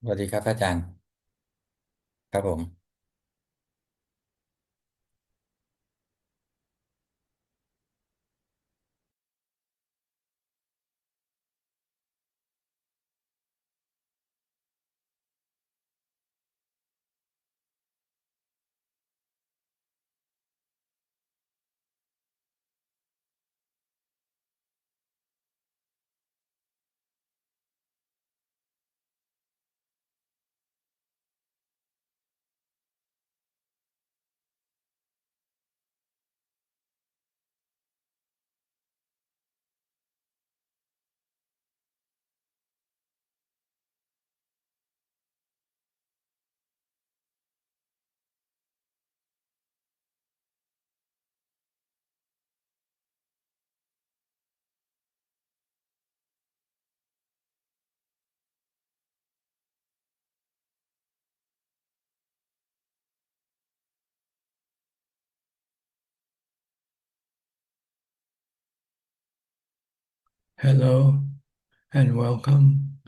สวัสดีครับอาจารย์ครับผม Hello and welcome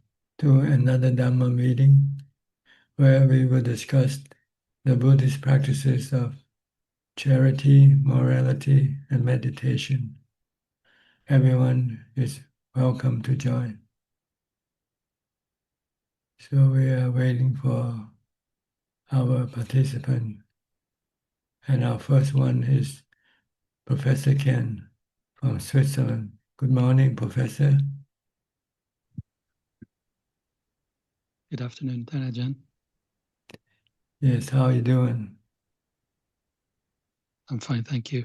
to another Dhamma meeting where we will discuss the Buddhist practices of charity, morality, and meditation. Everyone is welcome to join. So we are waiting for our participant, and our first one is Professor Ken from Switzerland. Good morning, Professor. Good afternoon, Ajaan. Yes, how are you doing? I'm fine, thank you.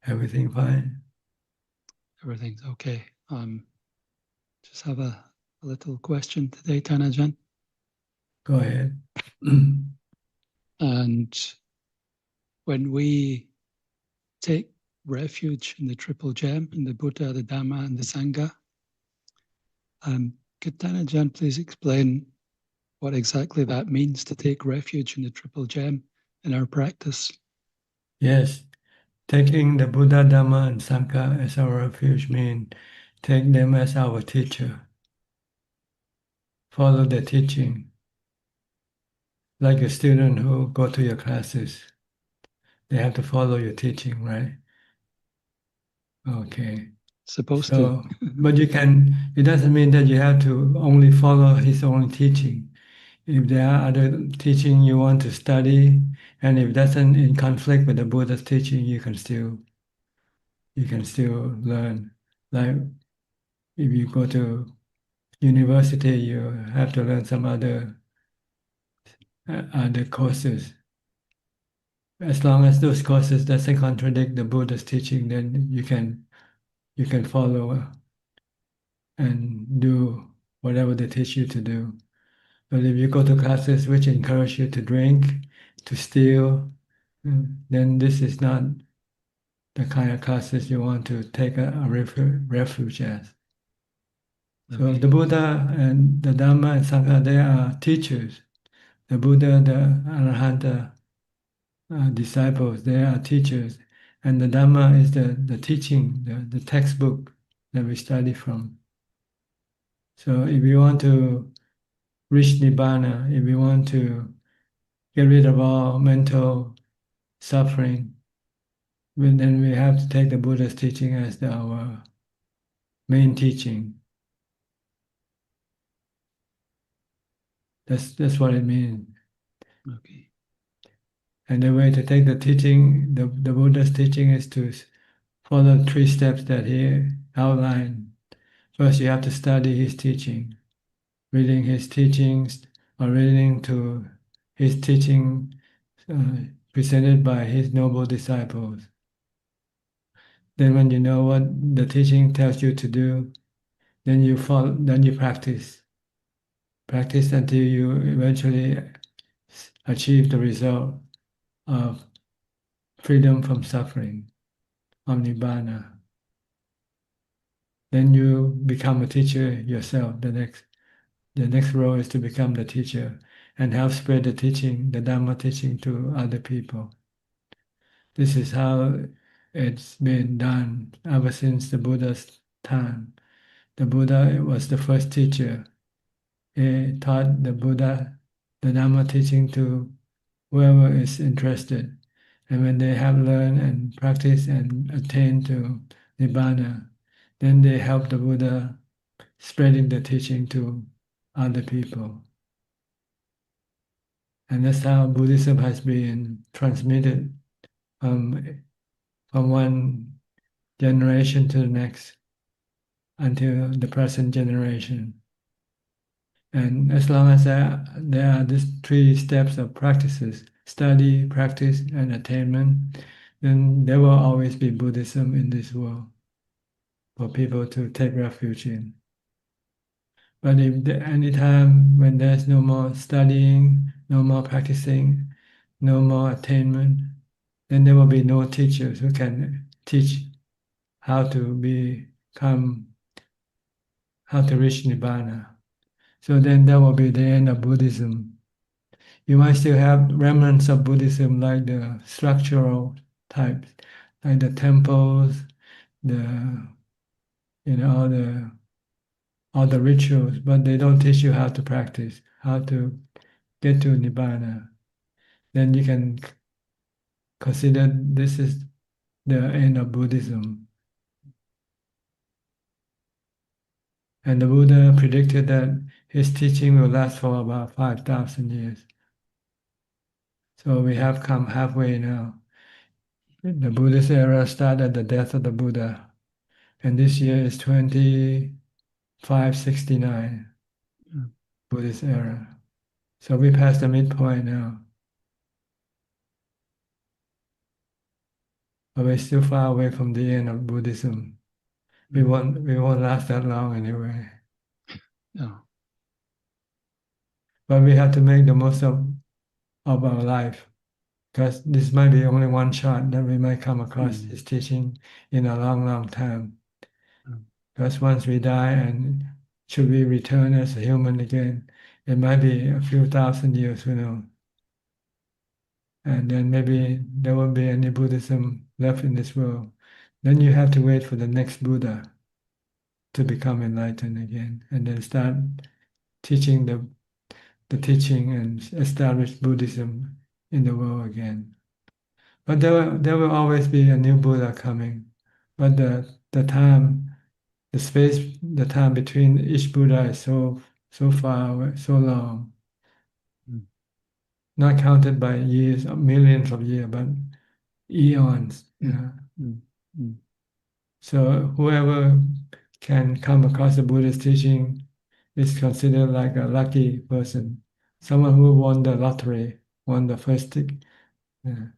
Everything fine? Everything's okay. Just have a little question today, Ajaan. Go ahead. And when we take refuge in the Triple Gem, in the Buddha, the Dhamma, and the Sangha, could Ajaan please explain what exactly that means to take refuge in the Triple Gem in our practice? Yes, taking the Buddha, Dhamma, and Sangha as our refuge means take them as our teacher. Follow the teaching. Like a student who go to your classes, they have to follow your teaching, right? Okay. Supposed to. So, but it doesn't mean that you have to only follow his own teaching. If there are other teaching you want to study, and if that's in conflict with the Buddha's teaching, you can still learn. Like if you go to university, you have to learn some other courses. As long as those courses doesn't contradict the Buddha's teaching, then you can follow and do whatever they teach you to do. But if you go to classes which encourage you to drink, to steal, then this is not the kind of classes you want to take a refuge as. So Okay. the Buddha and the Dhamma and Sangha, they are teachers. The Buddha, the Arahanta disciples, they are teachers. And the Dhamma is the teaching, the textbook that we study from. So if you want to reach Nibbana, if you want to get rid of all mental suffering, then we have to take the Buddha's teaching as our main teaching. That's what it means. Okay. And the way to take the teaching, the Buddha's teaching is to follow 3 steps that he outlined. First, you have to study his teaching, reading his teachings or reading to his teaching uh, presented by his noble disciples. Then when you know what the teaching tells you to do, then you follow, then you practice. Practice until you eventually achieve the result of freedom from suffering, of nibbana. Then you become a teacher yourself. The next role is to become the teacher and help spread the teaching, the Dhamma teaching to other people. This is how it's been done ever since the Buddha's time. The Buddha was the first teacher. He taught the Buddha, the Dhamma teaching to whoever is interested. And when they have learned and practiced and attained to Nibbana, then they help the Buddha spreading the teaching to other people. And that's how Buddhism has been transmitted from one generation to the next until the present generation. And as long as there are these three steps of practices, study, practice, and attainment, then there will always be Buddhism in this world for people to take refuge in. But if any time when there's no more studying, no more practicing, no more attainment, then there will be no teachers who can teach how to become, how to reach Nibbana. So then that will be the end of Buddhism. You might still have remnants of Buddhism like the structural types, like the temples, the all the rituals, but they don't teach you how to practice, how to get to Nibbana. Then you can consider this is the end of Buddhism. And the Buddha predicted that his teaching will last for about 5,000 years. So we have come halfway now. The Buddhist era started at the death of the Buddha, and this year is 2569, Buddhist era. So we passed the midpoint now, but we're still far away from the end of Buddhism. We won't last that long anyway. No. But we have to make the most of our life, because this might be only one shot that we might come across his teaching in a long, long time. Because once we die and should we return as a human again, it might be a few thousand years, who knows. And then maybe there won't be any Buddhism left in this world. Then you have to wait for the next Buddha to become enlightened again, and then start teaching the teaching and establish Buddhism in the world again. But there will always be a new Buddha coming. But the time, the space, the time between each Buddha is so far away, so long. Not counted by years, millions of years, but eons. So whoever can come across the Buddha's teaching is considered like a lucky person, someone who won the lottery, won the first tick, the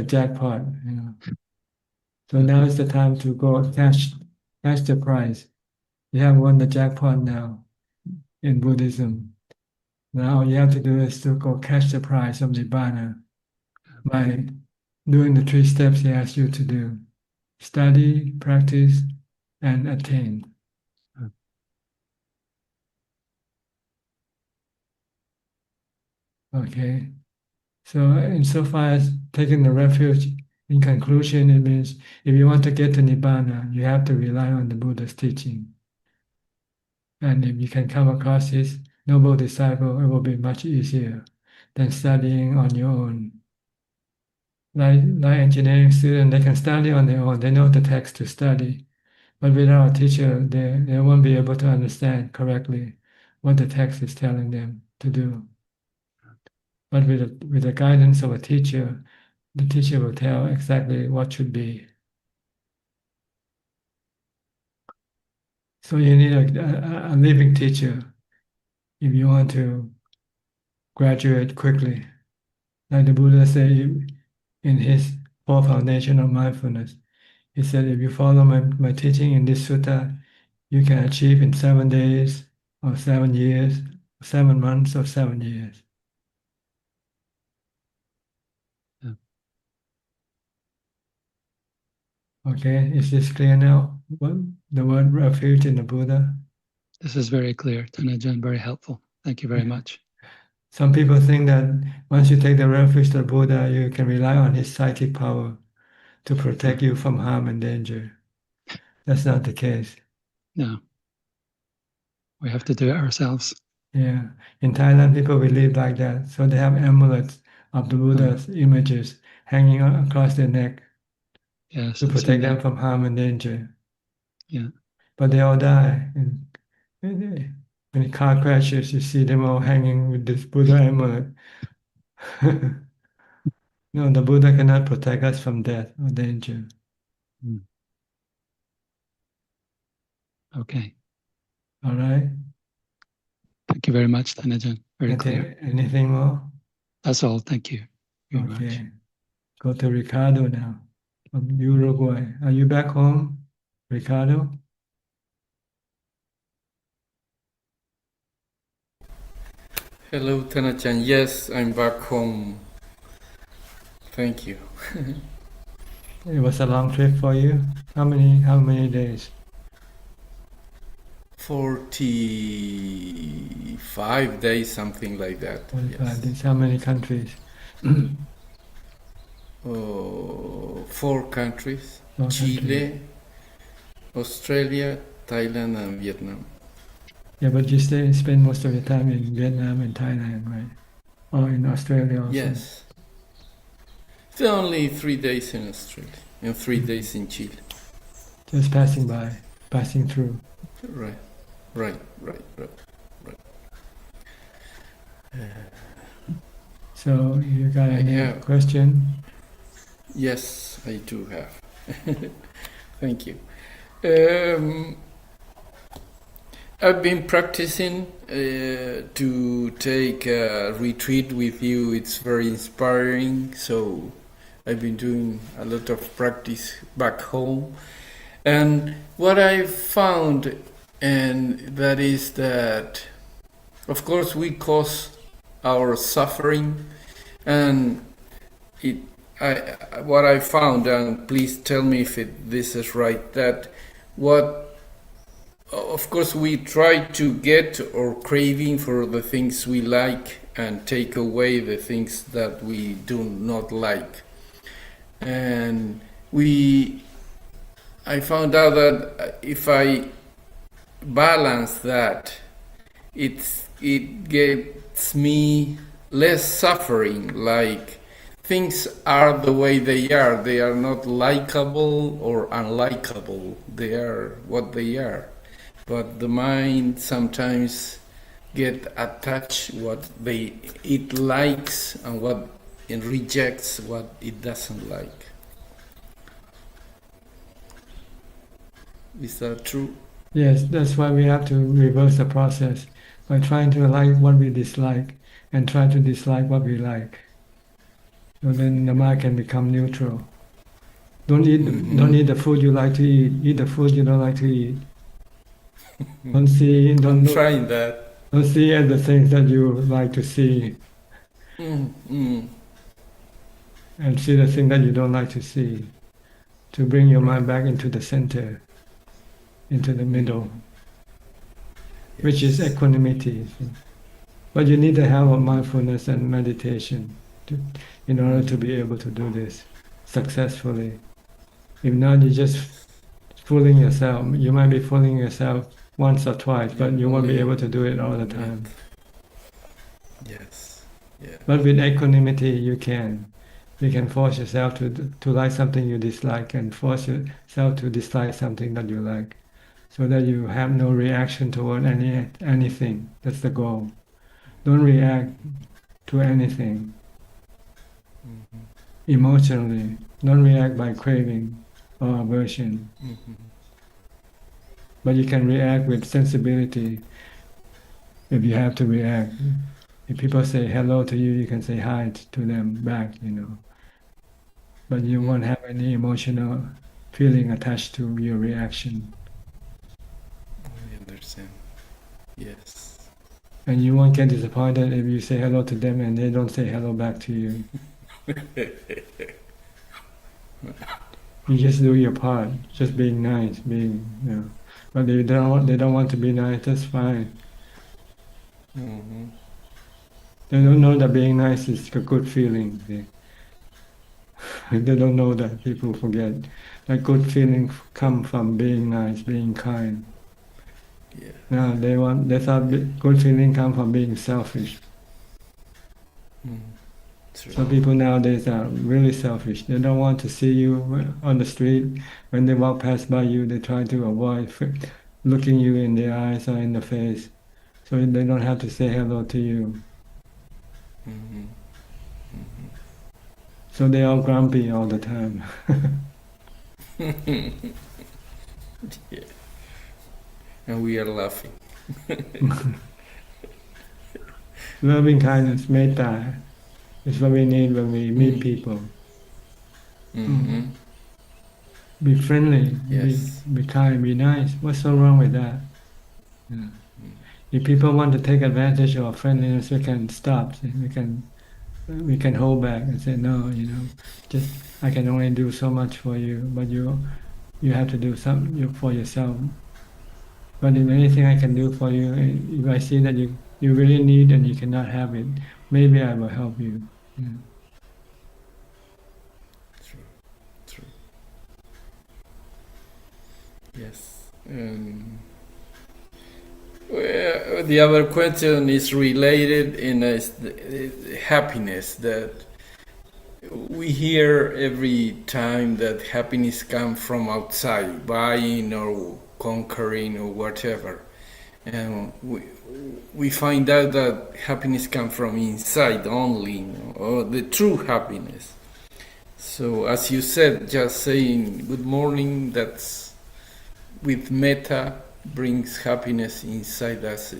jackpot. So now is the time to go cash the prize. You have won the jackpot now in Buddhism. Now all you have to do is to go catch the prize of Nibbana by doing the three steps he asks you to do: study, practice, and attain. Okay. So insofar as taking the refuge, in conclusion, it means if you want to get to Nibbana, you have to rely on the Buddha's teaching. And if you can come across his noble disciple, it will be much easier than studying on your own. Like engineering students, they can study on their own. They know the text to study. But without a teacher, they won't be able to understand correctly what the text is telling them to do. But with the guidance of a teacher, the teacher will tell exactly what should be. So you need a living teacher if you want to graduate quickly. Like the Buddha said in his four foundation of mindfulness, he said, if you follow my teaching in this sutta, you can achieve in 7 days or 7 years, 7 months or 7 years. Okay, is this clear now? What the word refuge in the Buddha? This is very clear, Tanajan, very helpful. Thank you very much. Some people think that once you take the refuge to the Buddha, you can rely on his psychic power to protect you from harm and danger. That's not the case. No. We have to do it ourselves. Yeah. In Thailand, people believe like that. So they have amulets of the Buddha's images hanging across their neck Yes, to I've seen protect them that. from harm and danger. Yeah. But they all die. In car crashes, you see them all hanging with this Buddha amulet. No, the Buddha cannot protect us from death or danger. Mm. Okay. All right? Thank you very much, Ajaan. Very clear. Anything more? That's all. Thank you very much. Okay. Go to Ricardo now from Uruguay. Are you back home, Ricardo? Hello, Tanachan. Yes, I'm back home. Thank you. It was a long trip for you. How many days? 45 days, something like that. 45 Yes. days. How many countries? Four countries: Four Chile, countries. Australia, Thailand, and Vietnam. Yeah, but you spend most of your time in Vietnam and Thailand, right? Or in Australia also. Yes. It's only 3 days in Australia and 3 days in Chile. Just passing by, passing through. Right. So you got any have- question? Yes, I do have. Thank you. I've been practicing to take a retreat with you. It's very inspiring. So I've been doing a lot of practice back home. And what I found, and that is that, of course, we cause our suffering, and what I found, and please tell me if this is right, that of course, we try to get or craving for the things we like and take away the things that we do not like. And I found out that if I balance that, it gets me less suffering. Like, things are the way they are. They are not likable or unlikable. They are what they are. But the mind sometimes get attached what it likes and what it rejects what it doesn't like. Is that true? Yes, that's why we have to reverse the process by trying to like what we dislike and try to dislike what we like. So then the mind can become neutral. Don't eat the food you like to eat. Eat the food you don't like to eat. I'm trying that. Don't see at the things that you like to see, and see the thing that you don't like to see. To bring your mind back into the center, into the middle, which is equanimity. But you need to have a mindfulness and meditation in order to be able to do this successfully. If not, you're just fooling yourself. You might be fooling yourself once or twice, but you won't be able to do it all the time. Yes. Yeah. But with equanimity, you can. You can force yourself to like something you dislike and force yourself to dislike something that you like, so that you have no reaction toward anything. That's the goal. Don't react to anything emotionally. Don't react by craving or aversion. But you can react with sensibility if you have to react. If people say hello to you, you can say hi to them back, But you won't have any emotional feeling attached to your reaction. I understand. Yes. And you won't get disappointed if you say hello to them and they don't say hello back to you. You just do your part, just being nice, But they don't want to be nice, that's fine. They don't know that being nice is a good feeling. They don't know that. People forget that good feeling come from being nice, being kind. Yeah. No, they thought good feeling come from being selfish. True. So people nowadays are really selfish. They don't want to see you on the street. When they walk past by you, they try to avoid looking you in the eyes or in the face, so they don't have to say hello to you. So they're all grumpy all the time. Yeah. And we are laughing. Loving kindness, metta, is what we need when we meet people. Be friendly, Yes. be kind, be nice. What's so wrong with that? Yeah. If people want to take advantage of friendliness, we can stop. We can hold back and say, no, just I can only do so much for you, but you have to do something for yourself. But if anything I can do for you, if I see that you really need and you cannot have it, maybe I will help you. Yeah. True. Yes. Well, the other question is related in happiness, that we hear every time that happiness comes from outside, buying or conquering or whatever, and we find out that happiness comes from inside only, or the true happiness. So as you said, just saying good morning, that's with metta, brings happiness inside us.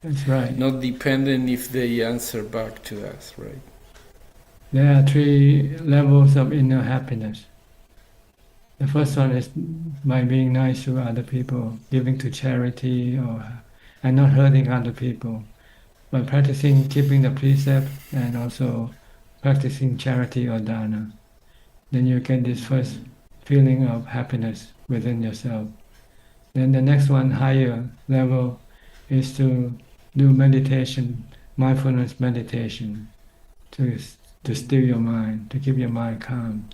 That's right. Not dependent if they answer back to us, right? There are 3 levels of inner happiness. The first one is by being nice to other people, giving to charity, and not hurting other people, but practicing keeping the precept and also practicing charity or dana. Then you get this first feeling of happiness within yourself. Then the next one, higher level, is to do meditation, mindfulness meditation, to still your mind, to keep your mind calm.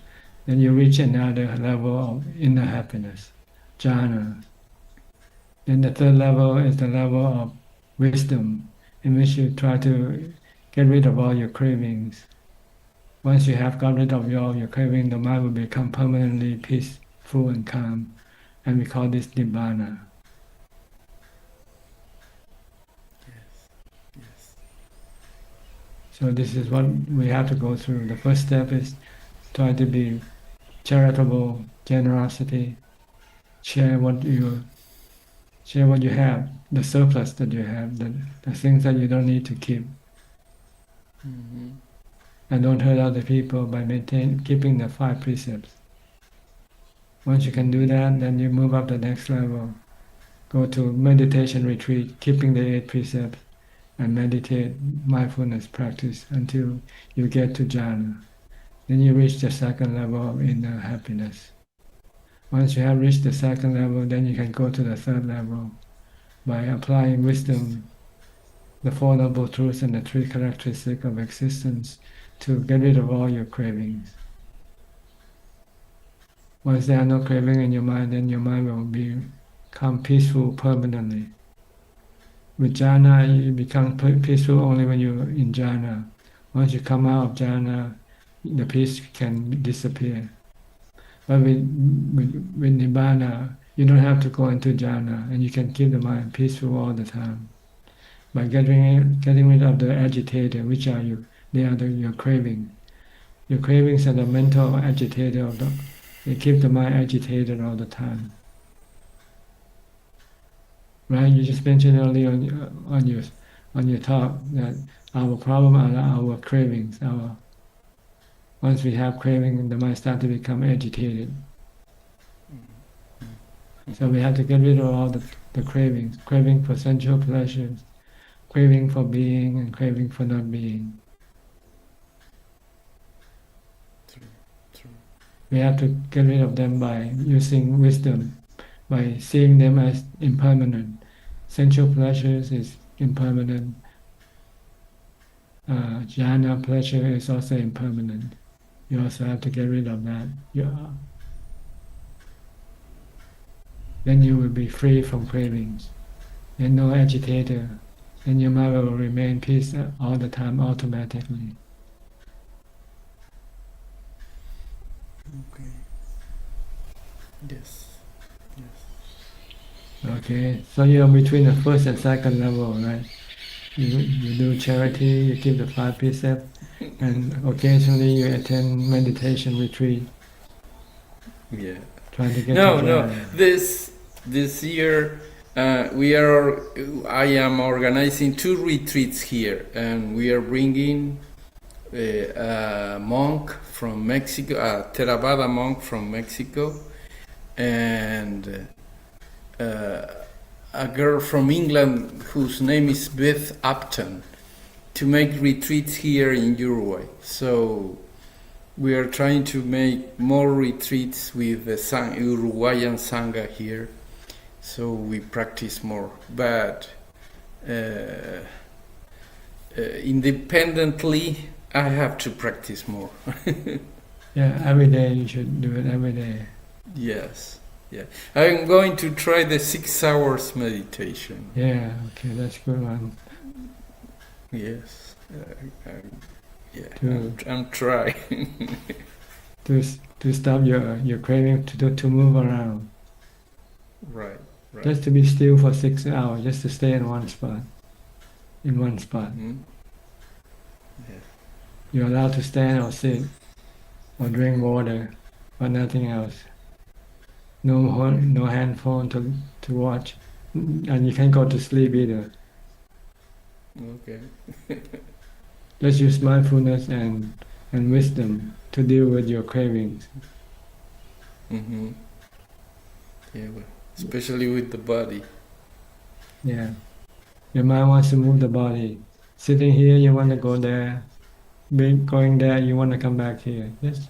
Then you reach another level of inner happiness, jhana. Then the third level is the level of wisdom, in which you try to get rid of all your cravings. Once you have got rid of all your craving, the mind will become permanently peaceful and calm, and we call this nibbana. Yes. So this is what we have to go through. The first step is try to be charitable, generosity, share what you have, the surplus that you have, the things that you don't need to keep. And don't hurt other people by keeping the 5 precepts. Once you can do that, then you move up the next level. Go to meditation retreat, keeping the 8 precepts, and meditate mindfulness practice until you get to jhana. Then you reach the second level of inner happiness. Once you have reached the second level, then you can go to the third level by applying wisdom, the 4 Noble Truths and the 3 characteristics of existence to get rid of all your cravings. Once there are no craving in your mind, then your mind will become peaceful permanently. With jhana, you become peaceful only when you're in jhana. Once you come out of jhana, the peace can disappear. But with nibbana, you don't have to go into jhana, and you can keep the mind peaceful all the time by getting rid of the agitator, which are your craving. Your cravings are the mental agitator they keep the mind agitated all the time. Right? You just mentioned earlier on your talk that our problem are our cravings. Once we have craving, the mind starts to become agitated. So we have to get rid of all the cravings, craving for sensual pleasures, craving for being, and craving for not being. True. We have to get rid of them by using wisdom, by seeing them as impermanent. Sensual pleasures is impermanent. Jhana pleasure is also impermanent. You also have to get rid of that. then you will be free from cravings. And no agitator. Then your mind will remain peace all the time automatically. Okay. Yes. Okay, so you're between the first and second level, right? You do charity, you give the 5 precepts, and occasionally you attend meditation retreat, Yeah. trying to get to No. jhana. This year, I am organizing 2 retreats here, and we are bringing a monk from Mexico, a Theravada monk from Mexico, and a girl from England whose name is Beth Upton, to make retreats here in Uruguay. So we are trying to make more retreats with the Uruguayan Sangha here, so we practice more. But independently, I have to practice more. Yeah, every day you should do it every day. Yes, yeah. I'm going to try the 6 hours meditation. Yeah, okay, that's good one. Yes, To I'm trying. to stop your craving to move around. Right. Just to be still for 6 hours, just to stay in one spot. Mm-hmm. Yeah. You're allowed to stand or sit or drink water, but nothing else. No handphone to watch, and you can't go to sleep either. Okay. Just use mindfulness and wisdom to deal with your cravings. Mm-hmm. Yeah, well, especially with the body. Yeah. Your mind wants to move the body. Sitting here, you want to go there. Going there, you want to come back here. Yes.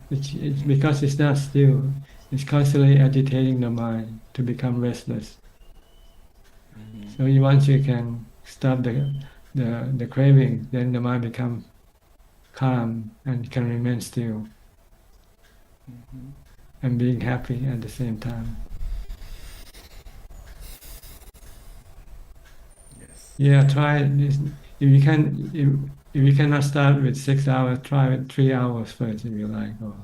It's because it's not still. It's constantly agitating the mind to become restless. So once you can stop the craving, then the mind becomes calm and can remain still and being happy at the same time. Yes. Yeah, try this. If you cannot start with 6 hours, try with 3 hours first if you like, or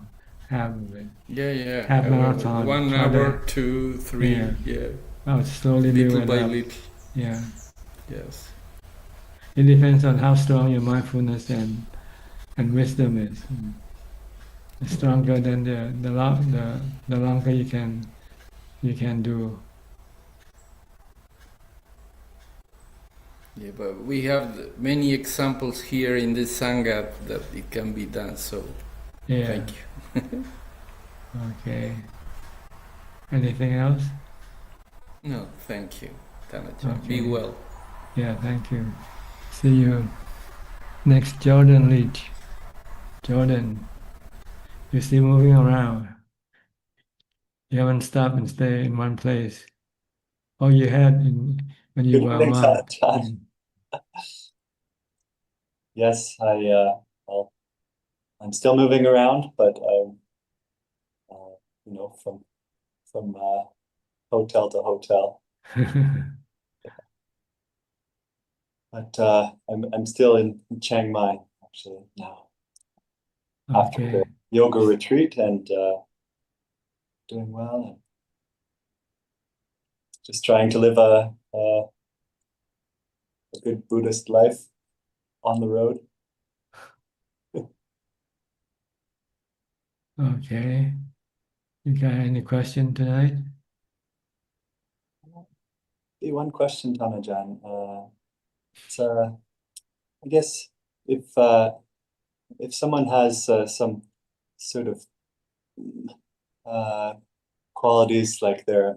half of it. Yeah. Half marathon. 1 Try hour, that. 2, 3. Yeah. Yeah. Slowly Little build by it up. little. Yeah. Yes. It depends on how strong your mindfulness and wisdom is. The stronger, then the longer you can do. Yeah, but we have many examples here in this Sangha that it can be done, so Yeah. thank you. Okay. Anything else? No, thank you, Tanajan. Okay. Be well. Yeah, thank you. See you. Next, Jordan Leach. Jordan, you're still moving around. You haven't stopped and stayed in one place. Oh, you had when you Good were a morning, monk. Ajaan. Yes, well, I'm still moving around, but I'm, from hotel to hotel. But I'm still in Chiang Mai actually now after Okay. the yoga retreat and doing well and just trying to live a good Buddhist life on the road. Okay. You got any question tonight? One question, Tanajan. I guess if someone has some sort of qualities like they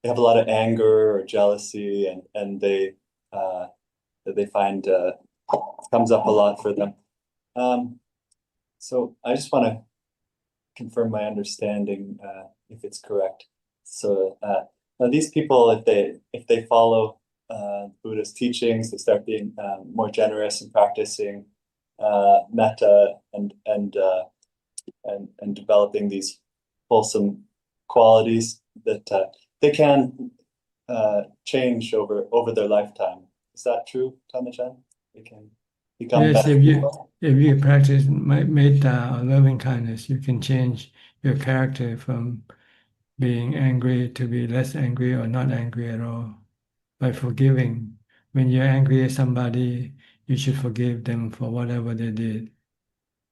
have a lot of anger or jealousy and they that they find comes up a lot for them. So I just want to confirm my understanding if it's correct. So now these people, if they follow Buddhist teachings, they start being more generous and practicing metta and developing these wholesome qualities that they can change over their lifetime. Is that true, Tanajan? They can become Yes, better people? if you practice metta or loving kindness, you can change your character from being angry to be less angry or not angry at all by forgiving. When you're angry at somebody, you should forgive them for whatever they did.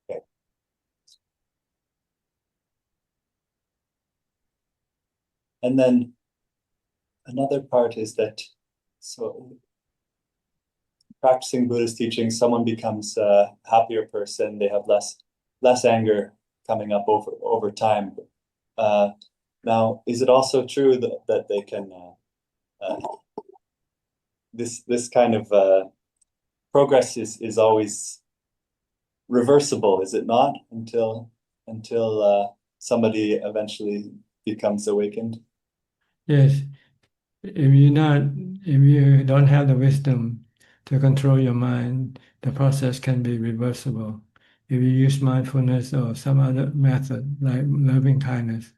Okay. And then another part is that, so practicing Buddhist teaching, someone becomes a happier person. They have less anger coming up over time. Now, is it also true that they can this kind of progress is always reversible, is it not? Until somebody eventually becomes awakened. Yes, if you don't have the wisdom to control your mind, the process can be reversible. If you use mindfulness or some other method like loving kindness.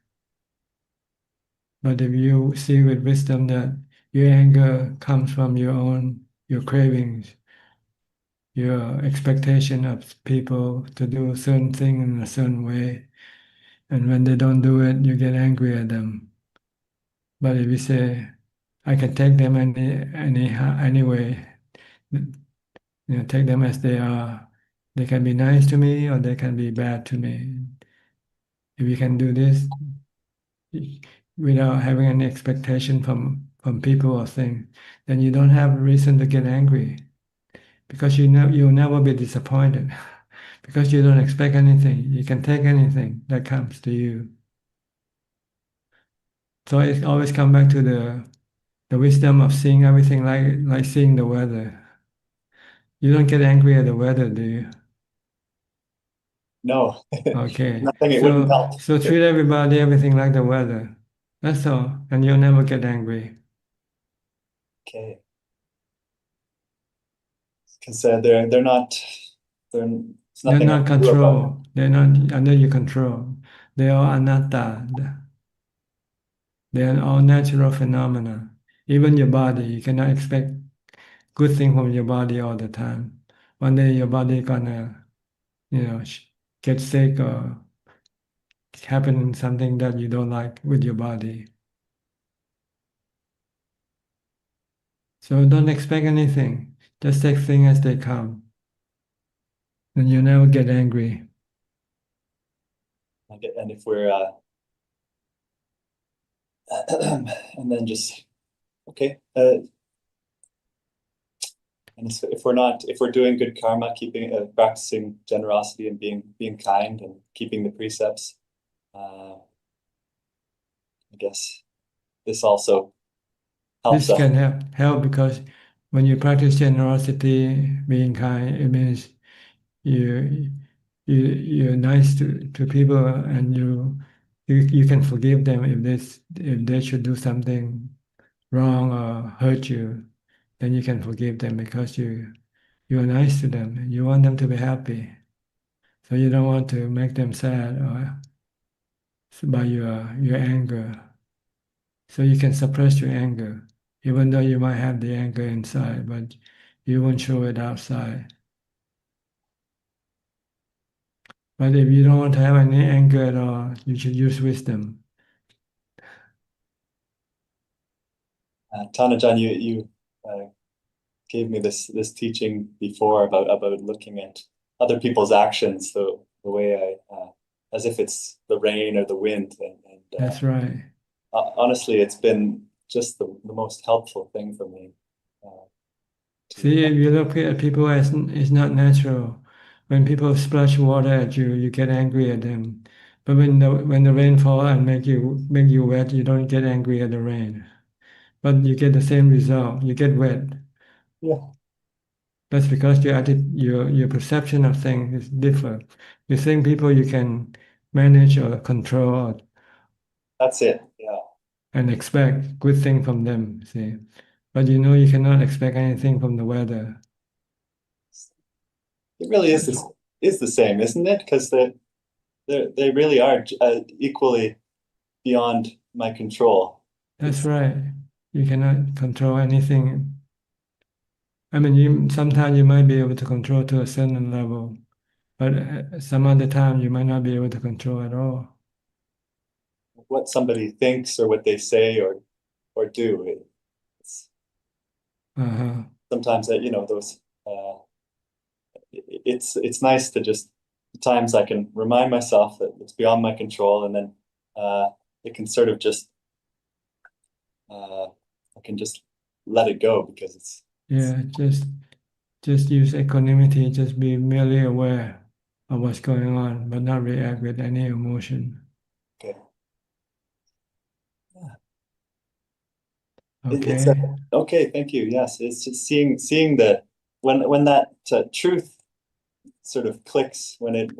But if you see with wisdom that your anger comes from your cravings, your expectation of people to do a certain thing in a certain way, and when they don't do it, you get angry at them. But if you say, I can take them anyway, take them as they are. They can be nice to me or they can be bad to me. If you can do this without having any expectation from people or things, then you don't have a reason to get angry because you'll never be disappointed because you don't expect anything. You can take anything that comes to you. So it always come back to the wisdom of seeing everything like seeing the weather. You don't get angry at the weather, do you? No, Okay. nothing. It wouldn't So help. so treat everything like the weather. That's all, and you'll never get angry. Okay, because they're not. It's They're nothing I not can do about it. control. They're not under your control. They are anatta. They are all natural phenomena. Even your body, you cannot expect good thing from your body all the time. One day your body gonna, get sick or happen something that you don't like with your body. So don't expect anything. Just take things as they come. And you never get angry. And if we're and then just okay. And if we're doing good karma, keeping practicing generosity and being kind and keeping the precepts, I guess this also helps This us. can help because when you practice generosity, being kind, it means you you're nice to people and you can forgive them if they should do something wrong or hurt you, then you can forgive them because you are nice to them. You want them to be happy. So you don't want to make them sad or by your anger. So you can suppress your anger, even though you might have the anger inside, but you won't show it outside. But if you don't want to have any anger at all, you should use wisdom. Tanajan, you gave me this teaching before about looking at other people's actions, the way as if it's the rain or the wind, and That's right. honestly, it's been just the most helpful thing for me. See, To if you look at people as it's not natural. When people splash water at you, you get angry at them. But when the rain falls and make you wet, you don't get angry at the rain. But you get the same result. You get wet. Yeah, That's because your perception of things is different. You think people you can manage or control that's it. Yeah, and expect good thing from them, see. But you know you cannot expect anything from the weather. it really is the same, isn't it? Because they really are equally beyond my control. That's right. You cannot control anything. I mean, sometimes you might be able to control to a certain level, but some other time you might not be able to control at all. What somebody thinks or what they say or do. Sometimes that, those it's nice to just times I can remind myself that it's beyond my control, and then it can sort of just I can just let it go because it's just use equanimity, just be merely aware of what's going on, but not react with any emotion. okay. Okay. Okay, thank you. Yes, it's just seeing that when that truth sort of clicks, when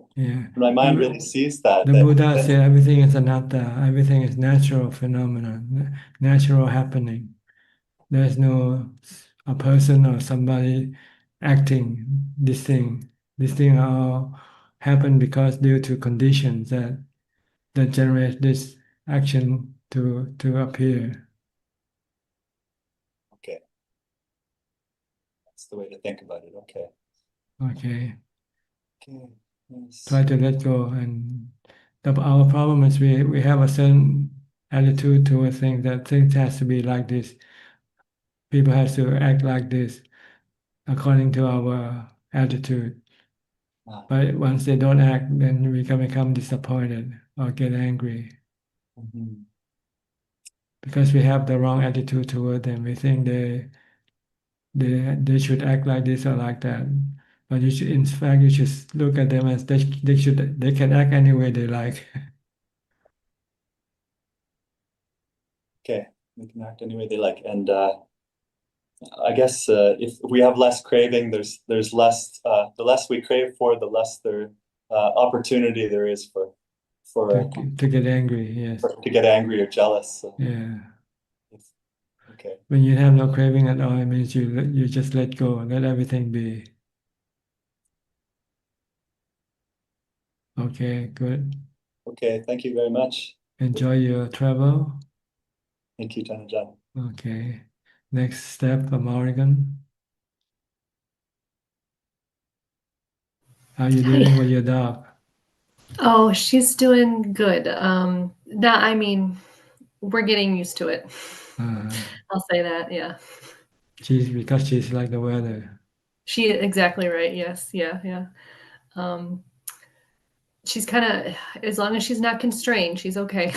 my mind really sees that. The Buddha said everything is anatta, everything is natural phenomenon, natural happening. There's no a person or somebody acting this thing. This thing all happen because due to conditions that generate this action to appear. Okay. That's the way to think about it. Okay. Okay. Okay. Yes. Try to let go, and our problem is we have a certain attitude toward things, that things has to be like this. People have to act like this according to our attitude. But once they don't act, then we can become disappointed or get angry. Because we have the wrong attitude toward them. We think they should act like this or like that. But you should, in fact, you should look at them as they can act any way they like. Okay, they can act any way they like, and I guess if we have less craving, there's less. The less we crave for, the less opportunity there is for to get angry. Yes. To get angry or jealous. So. Yeah. Okay. When you have no craving at all, it means you just let go, let everything be. Okay, good. Okay, thank you very much. Enjoy your travel. Thank you, Ajaan. Okay. Next step from Oregon. How you doing with your dog? Oh, she's doing good. I mean, we're getting used to it. I'll say that, yeah. Because she's like the weather. Exactly right. Yes, yeah. She's kind of, as long as she's not constrained, she's okay.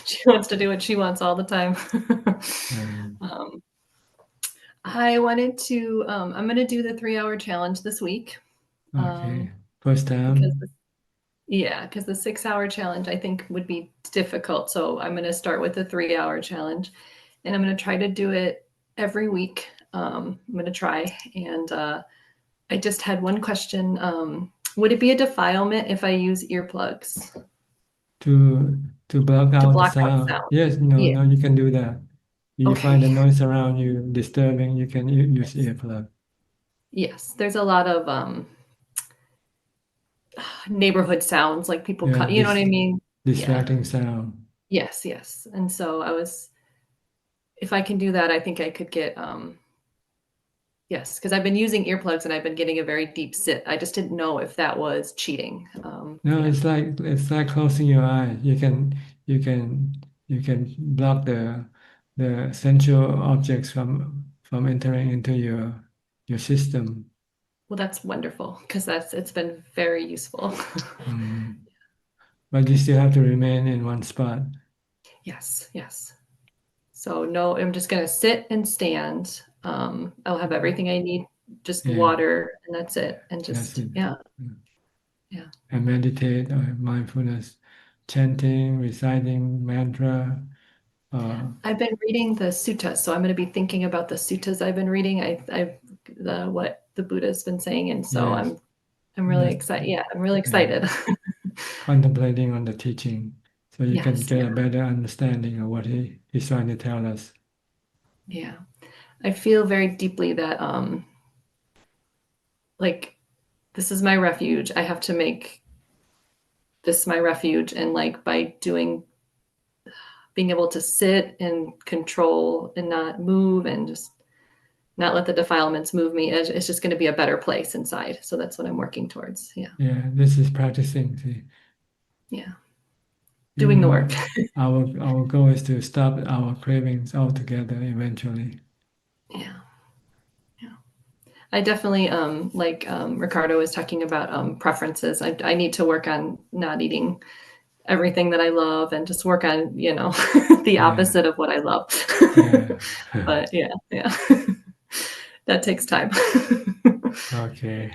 She wants to do what she wants all the time. I wanted to, I'm going to do the 3-hour challenge this week. Okay. First time? Because the 6-hour challenge I think would be difficult. So I'm going to start with the 3-hour challenge, and I'm going to try to do it every week. I'm going to try. And I just had one question. Would it be a defilement if I use earplugs? To block out the sound. Yes, no, you can do that. You find the noise around you disturbing, you can use earplug. Yes, there's a lot of neighborhood sounds, like people cut, you know what I mean? Distracting sound. Yes. And so if I can do that, I think I could get, yes, because I've been using earplugs and I've been getting a very deep sit. I just didn't know if that was cheating. No, it's like closing your eyes. You can block the essential objects from entering into your system. Well, that's wonderful, because it's been very useful. But you still have to remain in one spot. Yes. So no, I'm just gonna sit and stand. I'll have everything I need, just water, and that's it. And just yeah. And meditate or mindfulness, chanting, reciting mantra. I've been reading the suttas, so I'm going to be thinking about the suttas I've been reading. What the Buddha's been saying, and so I'm really excited. Yeah, I'm really excited. Contemplating on the teaching, so you can get a better understanding of what he's trying to tell us. Yeah, I feel very deeply that like, this is my refuge. I have to make this my refuge, and like by doing being able to sit and control and not move and just not let the defilements move me. It's just going to be a better place inside. So that's what I'm working towards. Yeah. Yeah, this is practicing. See, Yeah. Doing the work. Our goal is to stop our cravings altogether eventually. Yeah. Yeah. I definitely, like Ricardo was talking about preferences. I need to work on not eating everything that I love and just work on, the opposite of what I love. Yeah. But yeah. That takes time. Okay.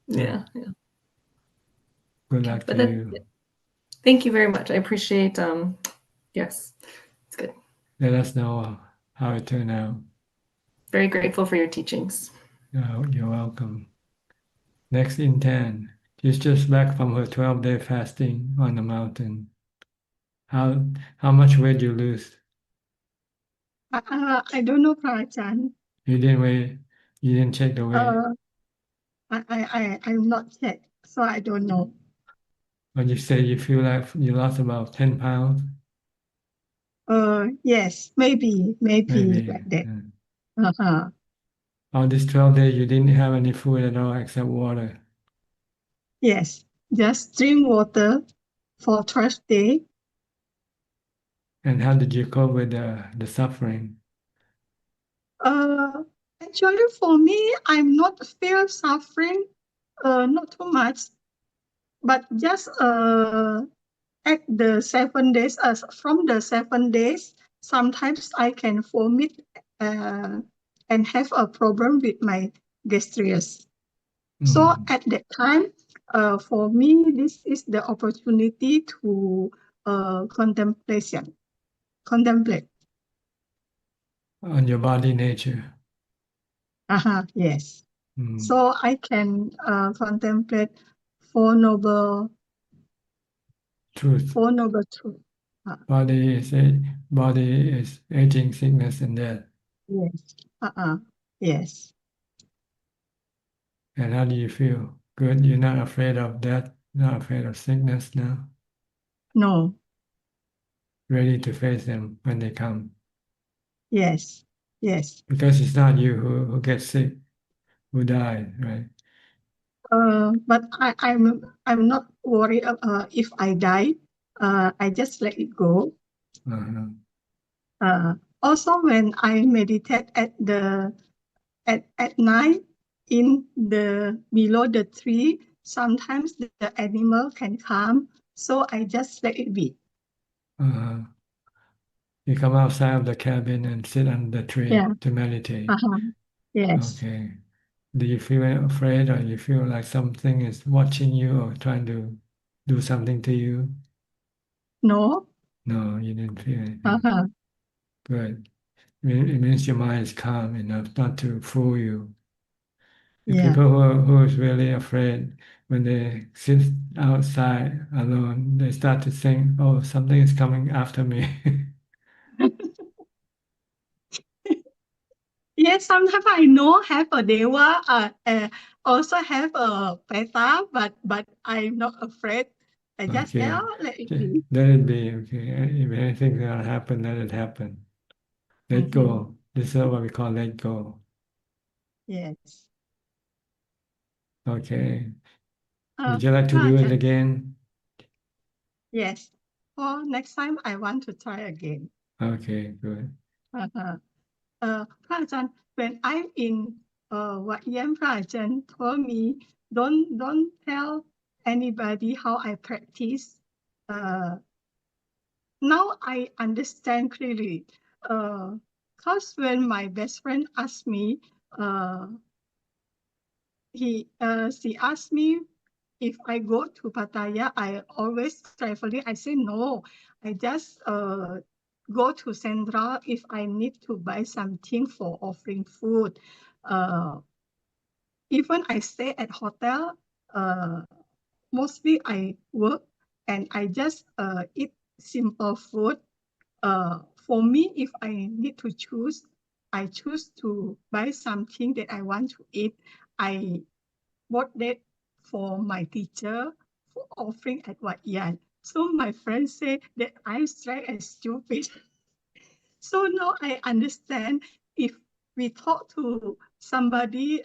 Yeah. Good luck But to you. thank you very much. I appreciate, yes, it's good. Let us know how it turned out. Very grateful for your teachings. You're welcome. Next in 10. She's just back from her 12-day fasting on the mountain. How much weight you lose? I don't know, Ajaan. You didn't weigh. You didn't check the weight. I'm not checked, so I don't know. But you say you feel like you lost about 10 pounds. Yes, maybe like that. Yeah. On this 12 day, you didn't have any food at all except water. Yes, just drink water for 12 days. And how did you cope with the suffering? Actually, for me, I'm not feel suffering, not too much, but just at the 7 days, from the 7 days, sometimes I can vomit and have a problem with my gastritis. So at that time, for me, this is the opportunity to contemplate On your body nature. Yes. So I can contemplate Four Noble Truth. Body is aging, sickness, and death. Yes. Yes. And how do you feel? Good. You're not afraid of death, not afraid of sickness now. No. Ready to face them when they come. Yes. Because it's not you who gets sick, who dies, right? But I'm not worried if I die. I just let it go. Also, when I meditate at night in the below the tree, sometimes the animal can come, so I just let it be. You come outside of the cabin and sit under the tree to meditate. Yes. Okay. Do you feel afraid, or you feel like something is watching you or trying to do something to you? No. No, you didn't feel anything. Good. It means your mind is calm enough not to fool you. The people who is really afraid, when they sit outside alone, they start to think, "Oh, something is coming after me." Yes, sometimes I know have a deva, also have a beta, but I'm not afraid. I just Okay. let it be. Let it be. Okay. If anything's gonna happen, let it happen. Let go. This is what we call let go. Yes. Okay. Would you like to do it again? Yes. For next time, I want to try again. Okay, good. Prajan, when I'm in Wat Yam, Prajan told me, don't tell anybody how I practice. Now I understand clearly. Because when my best friend asked me, she asked me if I go to Pattaya, I always traveling. I say no. I just go to Central if I need to buy something for offering food. Even I stay at hotel, mostly I work and I just eat simple food. For me, if I need to choose, I choose to buy something that I want to eat. I bought that for my teacher for offering at Wat Yan. So my friend say that I'm straight and stupid. So now I understand if we talk to somebody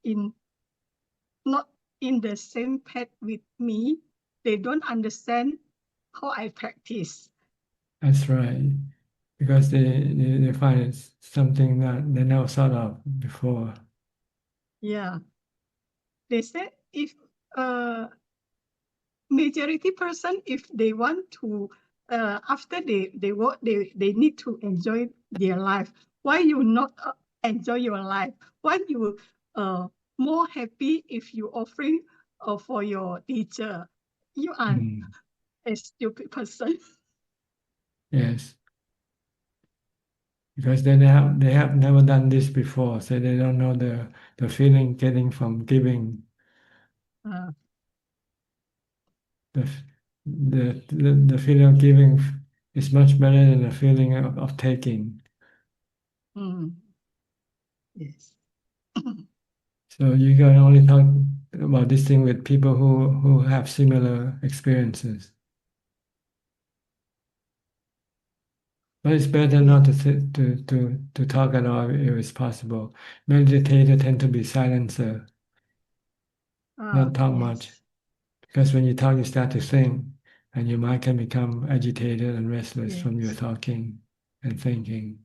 in not in the same path with me, they don't understand how I practice. That's right. Because they find it's something that they never thought of before. Yeah. They said if majority person, if they want to, after they work, they need to enjoy their life. Why you not enjoy your life? Why you more happy if you offering for your teacher? You are a stupid person. Yes. Because they have never done this before, so they don't know the feeling getting from giving. Uh, The, the feeling of giving is much better than the feeling of taking. yes. So you can only talk about this thing with people who have similar experiences. But it's better not to to talk at all if it's possible. Meditators tend to be silencer, not talk much. Yes. Because when you talk, you start to think, and your mind can become agitated and restless from your Yes. talking and thinking.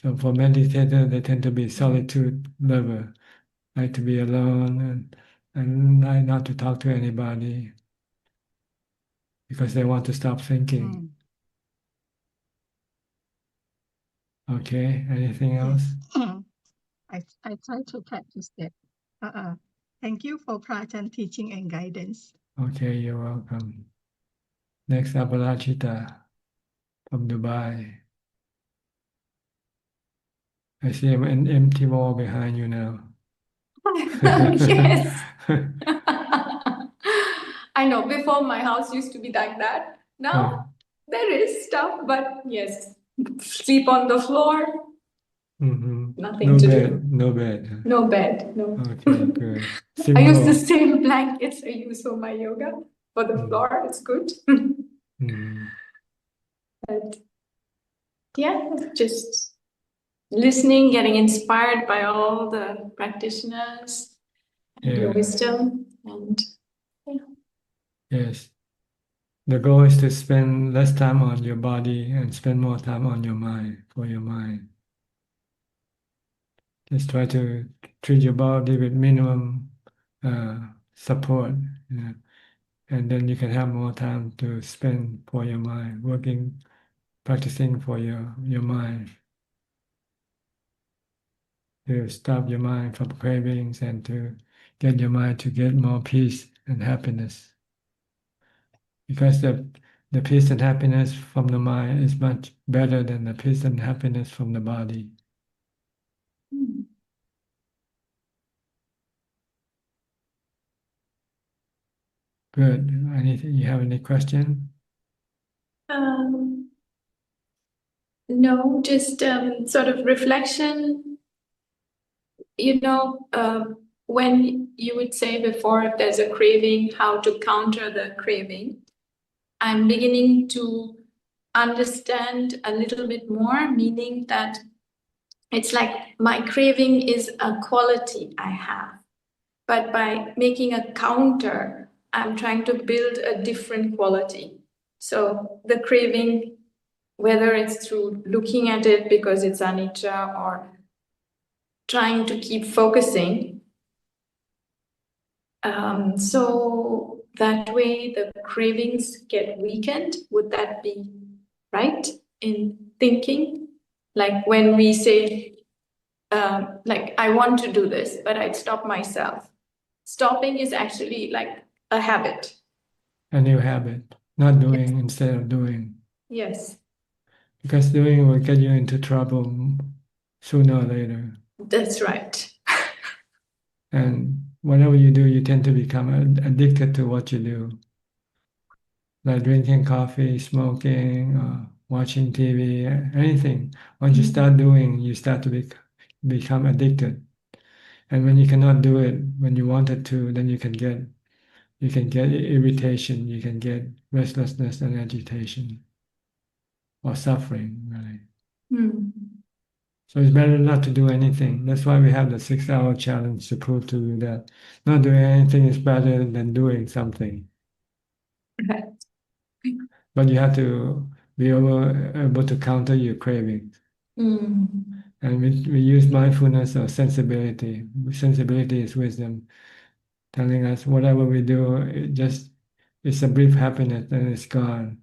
So for meditators, they tend to be solitude lover, like to be alone and like not to talk to anybody because they want to stop thinking. Okay, anything else? Yes. I try to practice that. Thank you for Prajna teaching and guidance. Okay, you're welcome. Next, Aparajita from Dubai. I see an empty wall behind you now. Yes. I know before my house used to be like that. Now there is stuff, but yes, sleep on the floor, nothing No to bed, do. no bed. No bed, no. Okay, good. I use the Simple. same blankets I use for my yoga. For the floor, it's good. But yeah, just listening, getting inspired by all the practitioners and your wisdom. And yeah. Yes. The goal is to spend less time on your body and spend more time on your mind, for your mind. Just try to treat your body with minimum support, and then you can have more time to spend for your mind, working, practicing for your mind, to stop your mind from cravings and to get your mind to get more peace and happiness. Because the peace and happiness from the mind is much better than the peace and happiness from the body. Good. Anything? You have any question? No, just sort of reflection. When you would say before, if there's a craving, how to counter the craving. I'm beginning to understand a little bit more, meaning that it's like my craving is a quality I have. But by making a counter, I'm trying to build a different quality. So the craving, whether it's through looking at it because it's anicca or trying to keep focusing, so that way the cravings get weakened. Would that be right in thinking? Like when we say, like, I want to do this, but I'd stop myself. Stopping is actually like a habit. A new habit, not doing instead of doing. Yes. Because doing will get you into trouble sooner or later. That's right. And whatever you do, you tend to become addicted to what you do. Like drinking coffee, smoking, watching TV, anything. Once you start doing, you start to become addicted. And when you cannot do it when you wanted to, then you can get you can get irritation, you can get restlessness and agitation or suffering, really. So it's better not to do anything. That's why we have the 6-hour challenge to prove to you that not doing anything is better than doing something. Right. But you have to be able to counter your cravings. And we use mindfulness or sensibility. Sensibility is wisdom, telling us whatever we do, it's a brief happiness and it's gone.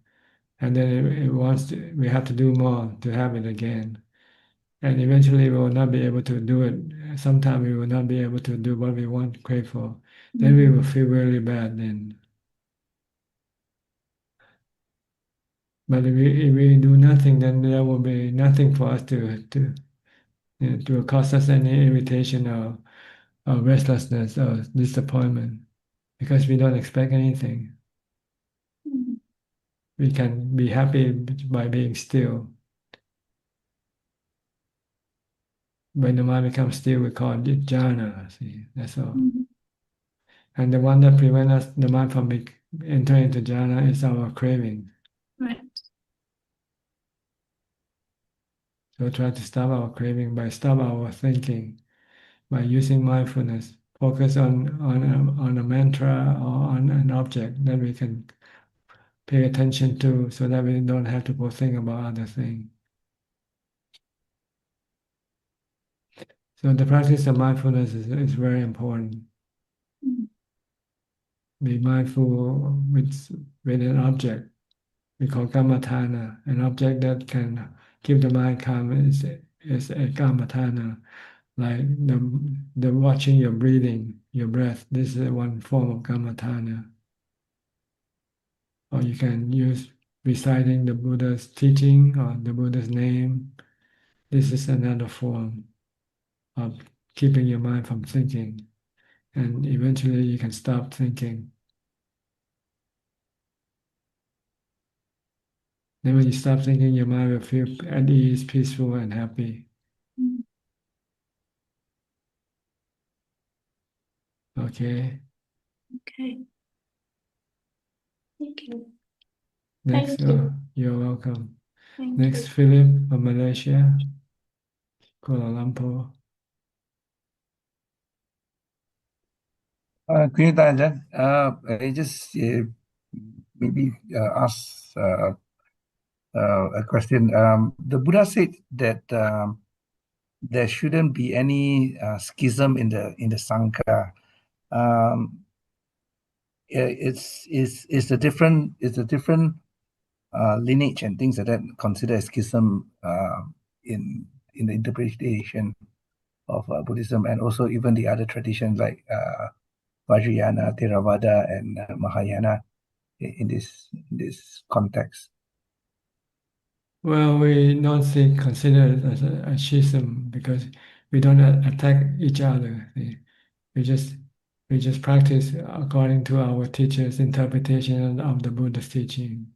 And then we have to do more to have it again. And eventually we will not be able to do it. Sometimes we will not be able to do what we want, crave for. Then we will feel really bad then. But if we do nothing, then there will be nothing for us to cause us any irritation or restlessness or disappointment because we don't expect anything. We can be happy by being still. When the mind becomes still, we call it jhana. See, that's all. And the one that prevents us, the mind from entering into jhana, is our craving. Right. So try to stop our craving by stop our thinking, by using mindfulness. Focus on a mantra or on an object that we can pay attention to, so that we don't have to go think about other things. So the practice of mindfulness is very important. Be mindful with an object. We call kammatthana. An object that can keep the mind calm is a kammatthana. Like the watching your breathing, your breath. This is one form of kammatthana. Or you can use reciting the Buddha's teaching or the Buddha's name. This is another form of keeping your mind from thinking. And eventually you can stop thinking. Then when you stop thinking, your mind will feel at ease, peaceful, and happy. Okay. Okay. Thank you. Next, Thank you. you're welcome. Thank Next, you. Philip of Malaysia, Kuala Lumpur. Good evening, Ajahn. I just maybe ask a question. The Buddha said that there shouldn't be any schism in the Sangha. It's a different lineage and things like that considered as schism in the interpretation of Buddhism, and also even the other traditions like Vajrayana, Theravada, and Mahayana in this context. Well, we don't consider it as a schism because we don't attack each other. We just practice according to our teacher's interpretation of the Buddha's teaching.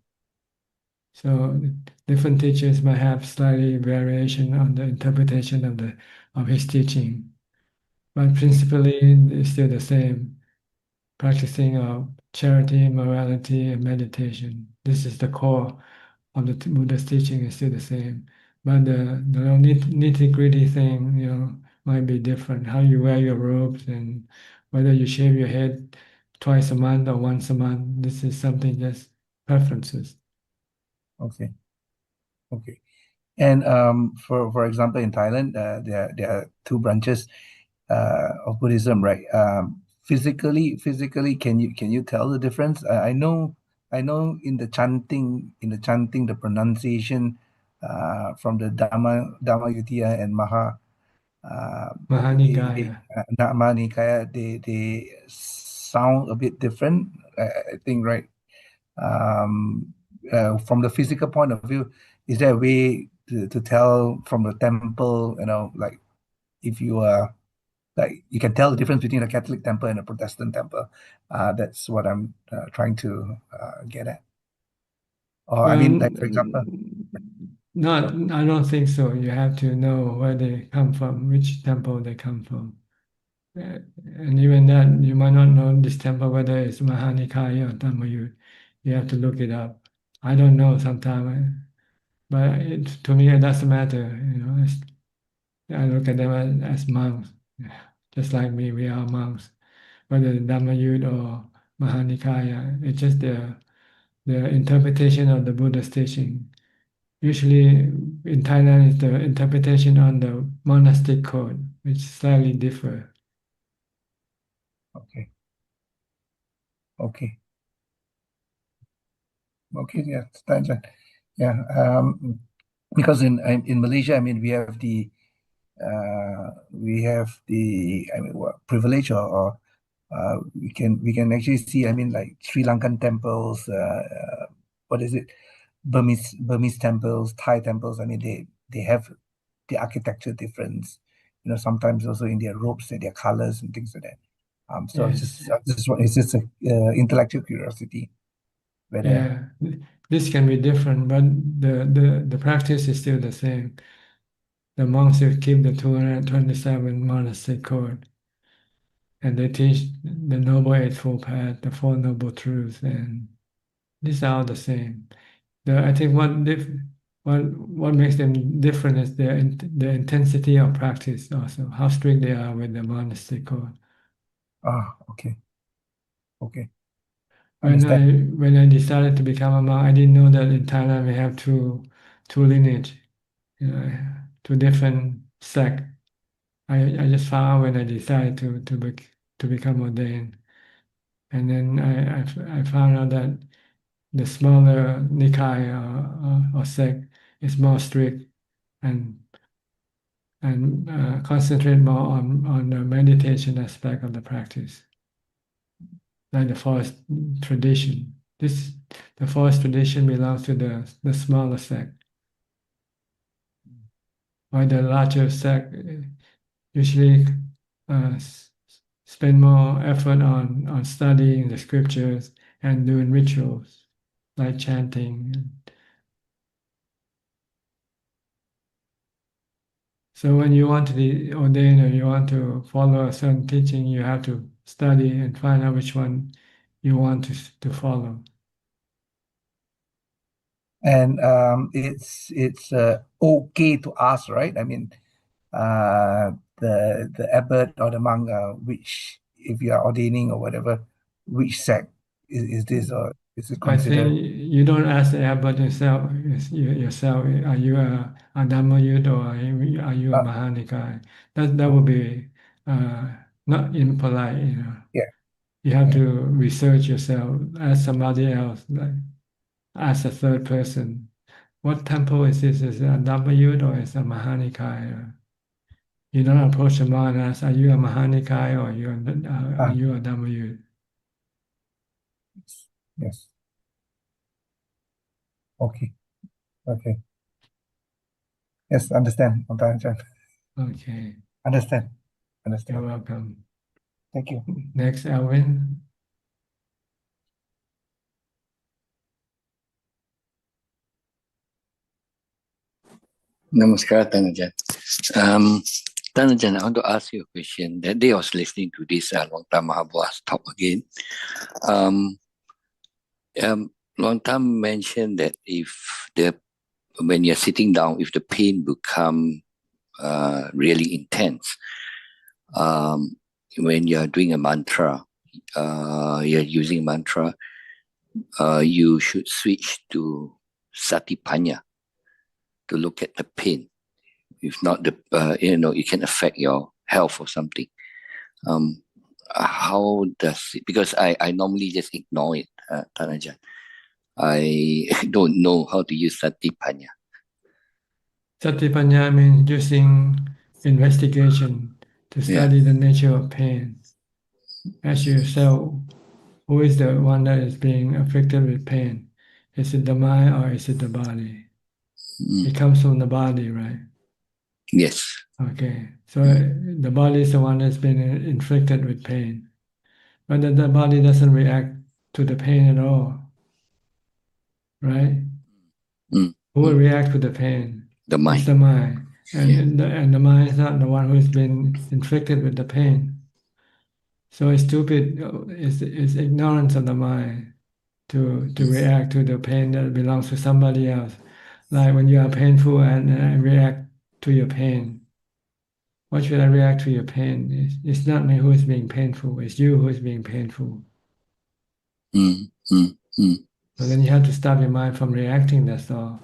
So different teachers might have slightly variation on the interpretation of his teaching, but principally it's still the same. Practicing of charity, morality, and meditation. This is the core of the Buddha's teaching is still the same. But the nitty-gritty thing, might be different. How you wear your robes and whether you shave your head twice a month or once a month. This is something just preferences. Okay. And for example, in Thailand, there are two branches of Buddhism, right? Physically, can you tell the difference? I know in the chanting, the pronunciation from the Dhamma Yuttiya and Mahanikaya. Dhamma Nikaya, they sound a bit different. I think, right? From the physical point of view, is there a way to tell from the temple, like if you are like you can tell the difference between a Catholic temple and a Protestant temple? That's what I'm trying to get at. Or I Well, mean, like for example, I don't think so. You have to know where they come from, which temple they come from. And even that, you might not know this temple whether it's Mahanikaya or Dhammayut. You have to look it up. I don't know sometimes, but to me it doesn't matter. I look at them as monks, just like me. We are monks, whether Dhammayut or Mahanikaya. It's just the interpretation of the Buddha's teaching. Usually in Thailand, it's the interpretation on the monastic code, which slightly differ. Okay. Okay. Okay. Yeah. Thanks. Yeah. Because in Malaysia, I mean, we have the privilege or we can actually see, I mean, like Sri Lankan temples, what is it, Burmese temples, Thai temples. I mean, they have the architecture difference, sometimes also in their robes and their colors and things like that. So Yes. it's just a intellectual curiosity whether Yeah, this can be different, but the practice is still the same. The monks will keep the 227 monastic code, and they teach the Noble Eightfold Path, the Four Noble Truths, and these are all the same. I think what makes them different is the intensity of practice also, how strict they are with the monastic code. okay. When Understand. I decided to become a monk, I didn't know that in Thailand we have two lineage, two different sect. I just found out when I decided to become ordained, and then I found out that the smaller Nikaya or sect is more strict and concentrate more on the meditation aspect of the practice, like the forest tradition. The forest tradition belongs to the smaller sect, while the larger sect usually spend more effort on studying the scriptures and doing rituals like chanting. So when you want to be ordained or you want to follow a certain teaching, you have to study and find out which one you want to follow. And it's okay to ask, right? I mean, the abbot or the monk, which if you are ordaining or whatever, which sect is this, or is it I considered? think you don't ask the abbot yourself, are you a Dhammayut or are you a Uh, Mahanikai? That would be not impolite, yeah, You have yeah. to research yourself, ask somebody else, like ask a third person. What temple is this? Is it a Dhammayut or is it a Mahanikai? You don't approach a monk and ask, are you a Mahanikai or are Ah, you a Dhammayut? yes. Okay. Yes, understand. Understand. Okay, Understand. you're welcome. Thank you. Next, Alvin. Namaskar, Tanajan. Tanajan, I want to ask you a question. That day I was listening to this Long Time Mahabua's talk again. Long Time mentioned that when you're sitting down, if the pain become really intense, when you're doing a mantra, you're using mantra, you should switch to Satipanya to look at the pain. If not, it can affect your health or something. How does it? Because I normally just ignore it, Tanajan. I don't know how to use Satipanya. Satipanya means using investigation to study the nature of pain. Ask yourself, who is the one that is being affected with pain? Is it the mind or is it the body? It comes from the body, right? Yes. Okay, so the body is the one that's been inflicted with pain. But the body doesn't react to the pain at all, right? Who will react to the pain? The mind. It's the mind. And the mind is not the one who's been inflicted with the pain. So it's stupid, it's ignorance of the mind to react to the pain that belongs to somebody else. Like when you are painful and react to your pain. Why should I react to your pain? It's not me who is being painful, it's you who is being painful. mm, mm, mm, So then you have to stop your mind from reacting, that's all.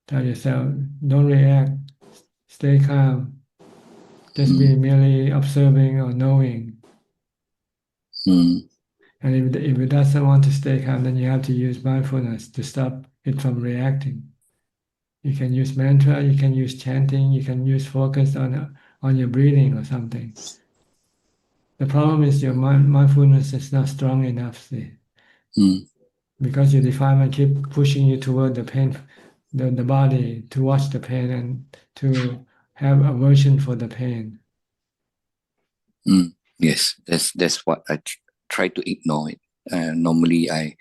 Tell yourself, don't react, stay calm, just be merely observing or knowing. mm, And if it doesn't want to stay calm, then you have to use mindfulness to stop it from reacting. You can use mantra, you can use chanting, you can use focus on your breathing or something. The problem is your mindfulness is not strong enough, see, mm, because your defilement keep pushing you toward the pain, the body, to watch the pain and to have aversion for the pain. mm. Yes, that's what I try to ignore it. Normally, I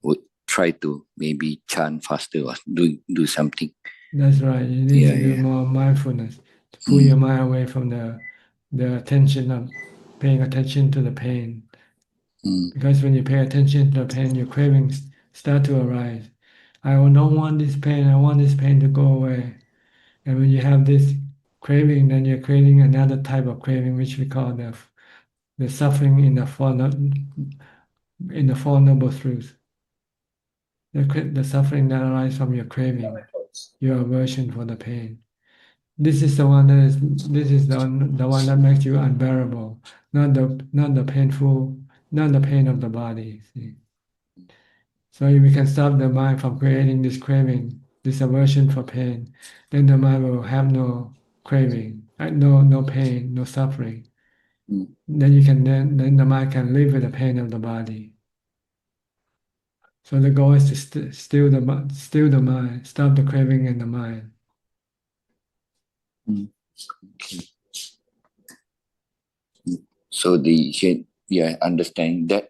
would try to maybe chant faster or do something. That's right. You need Yeah, to do yeah. more mindfulness to pull your mind away from the attention of paying attention to the pain. Mm, Because when you pay attention to the pain, your cravings start to arise. I don't want this pain. I want this pain to go away. And when you have this craving, then you're creating another type of craving, which we call the suffering in the Four Noble Truths. The suffering that arises from your craving, your aversion for the pain. This is the one that is. This is the one that makes you unbearable, not the painful, not the pain of the body. See? So if we can stop the mind from creating this craving, this aversion for pain, then the mind will have no craving, no pain, no suffering. mm, Then you can then the mind can live with the pain of the body. So the goal is to still the mind, stop the craving in the mind. mm. Okay. So yeah, understanding that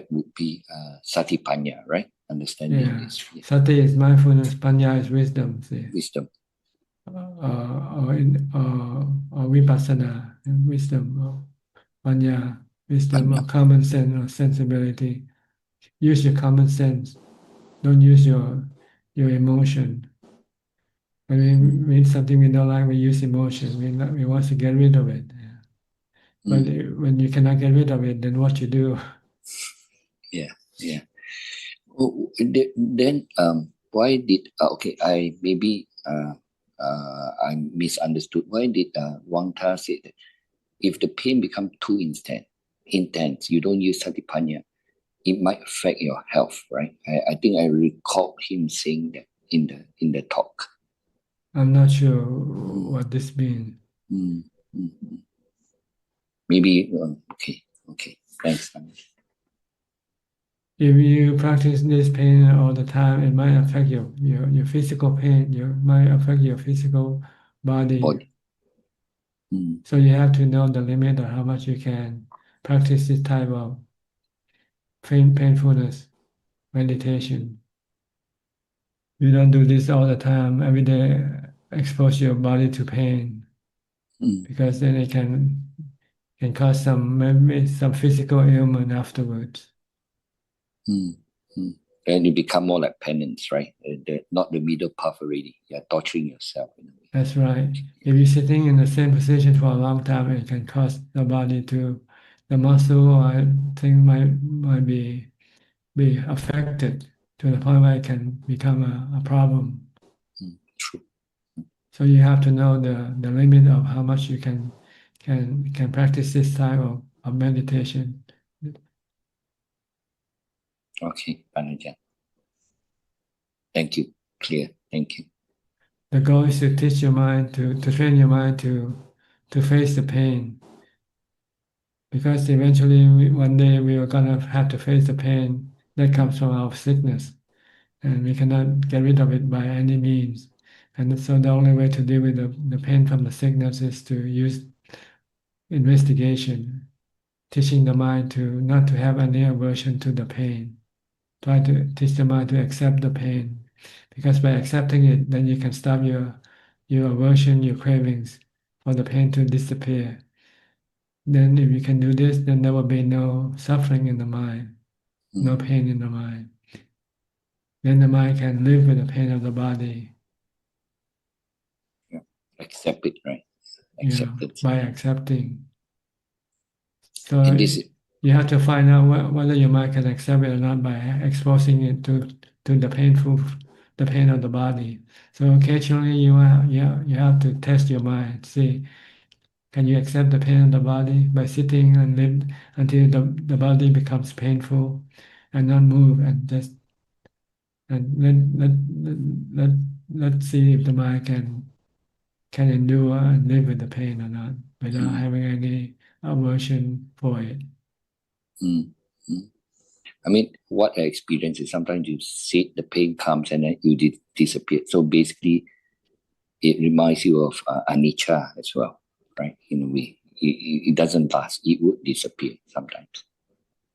would be satipanya, right? Understanding Yeah. this, yeah. Sati is mindfulness, panya is wisdom. See? Wisdom. Or vipassana, wisdom, or panya, wisdom, or Panya. common sense or sensibility. Use your common sense. Don't use your emotion. When we read something we don't like, we use emotion. We want to get rid of it. But when you cannot get rid of it, then what you do? Yeah, yeah. Oh, then why did okay? I maybe I misunderstood. Why did Wang Ta say that if the pain become too intense, you don't use satipanya, it might affect your health, right? I think I recall him saying that in the talk. I'm not sure what this means. Mm, mm, mm. Maybe okay. Thanks. If you practice this pain all the time, it might affect your physical pain. You might affect your physical body. Mm, So you have to know the limit of how much you can practice this type of painfulness meditation. You don't do this all the time, every day, expose your body to pain, because then it can cause maybe some physical ailment afterwards. mm, mm. And you become more like penance, right? Not the middle path already. You're torturing yourself in a way. That's right. If you're sitting in the same position for a long time, it can cause the body the muscle or thing might be affected to the point where it can become a problem. True. So you have to know the limit of how much you can practice this type of meditation. Okay, Panajan. Thank you. Clear. Thank you. The goal is to teach your mind to train your mind to face the pain, because eventually one day we are gonna have to face the pain that comes from our sickness, and we cannot get rid of it by any means. And so the only way to deal with the pain from the sickness is to use investigation, teaching the mind to not to have any aversion to the pain. Try to teach the mind to accept the pain, because by accepting it, then you can stop your aversion, your cravings for the pain to disappear. then if you can do this, then there will be no suffering in the mind, no pain in the mind. Then the mind can live with the pain of the body. Yeah. Accept it, right? Yeah, Accept it. by accepting. So And this, you have to find out whether your mind can accept it or not by exposing it to the pain of the body. So occasionally you have to test your mind, see, can you accept the pain of the body by sitting and live until the body becomes painful and not move, and just and let's see if the mind can endure and live with the pain or not without having any aversion for it. I mean, what I experience is sometimes you sit, the pain comes and then you disappear. So basically, it reminds you of anicca as well, right? In a way, it doesn't last. It would disappear sometimes.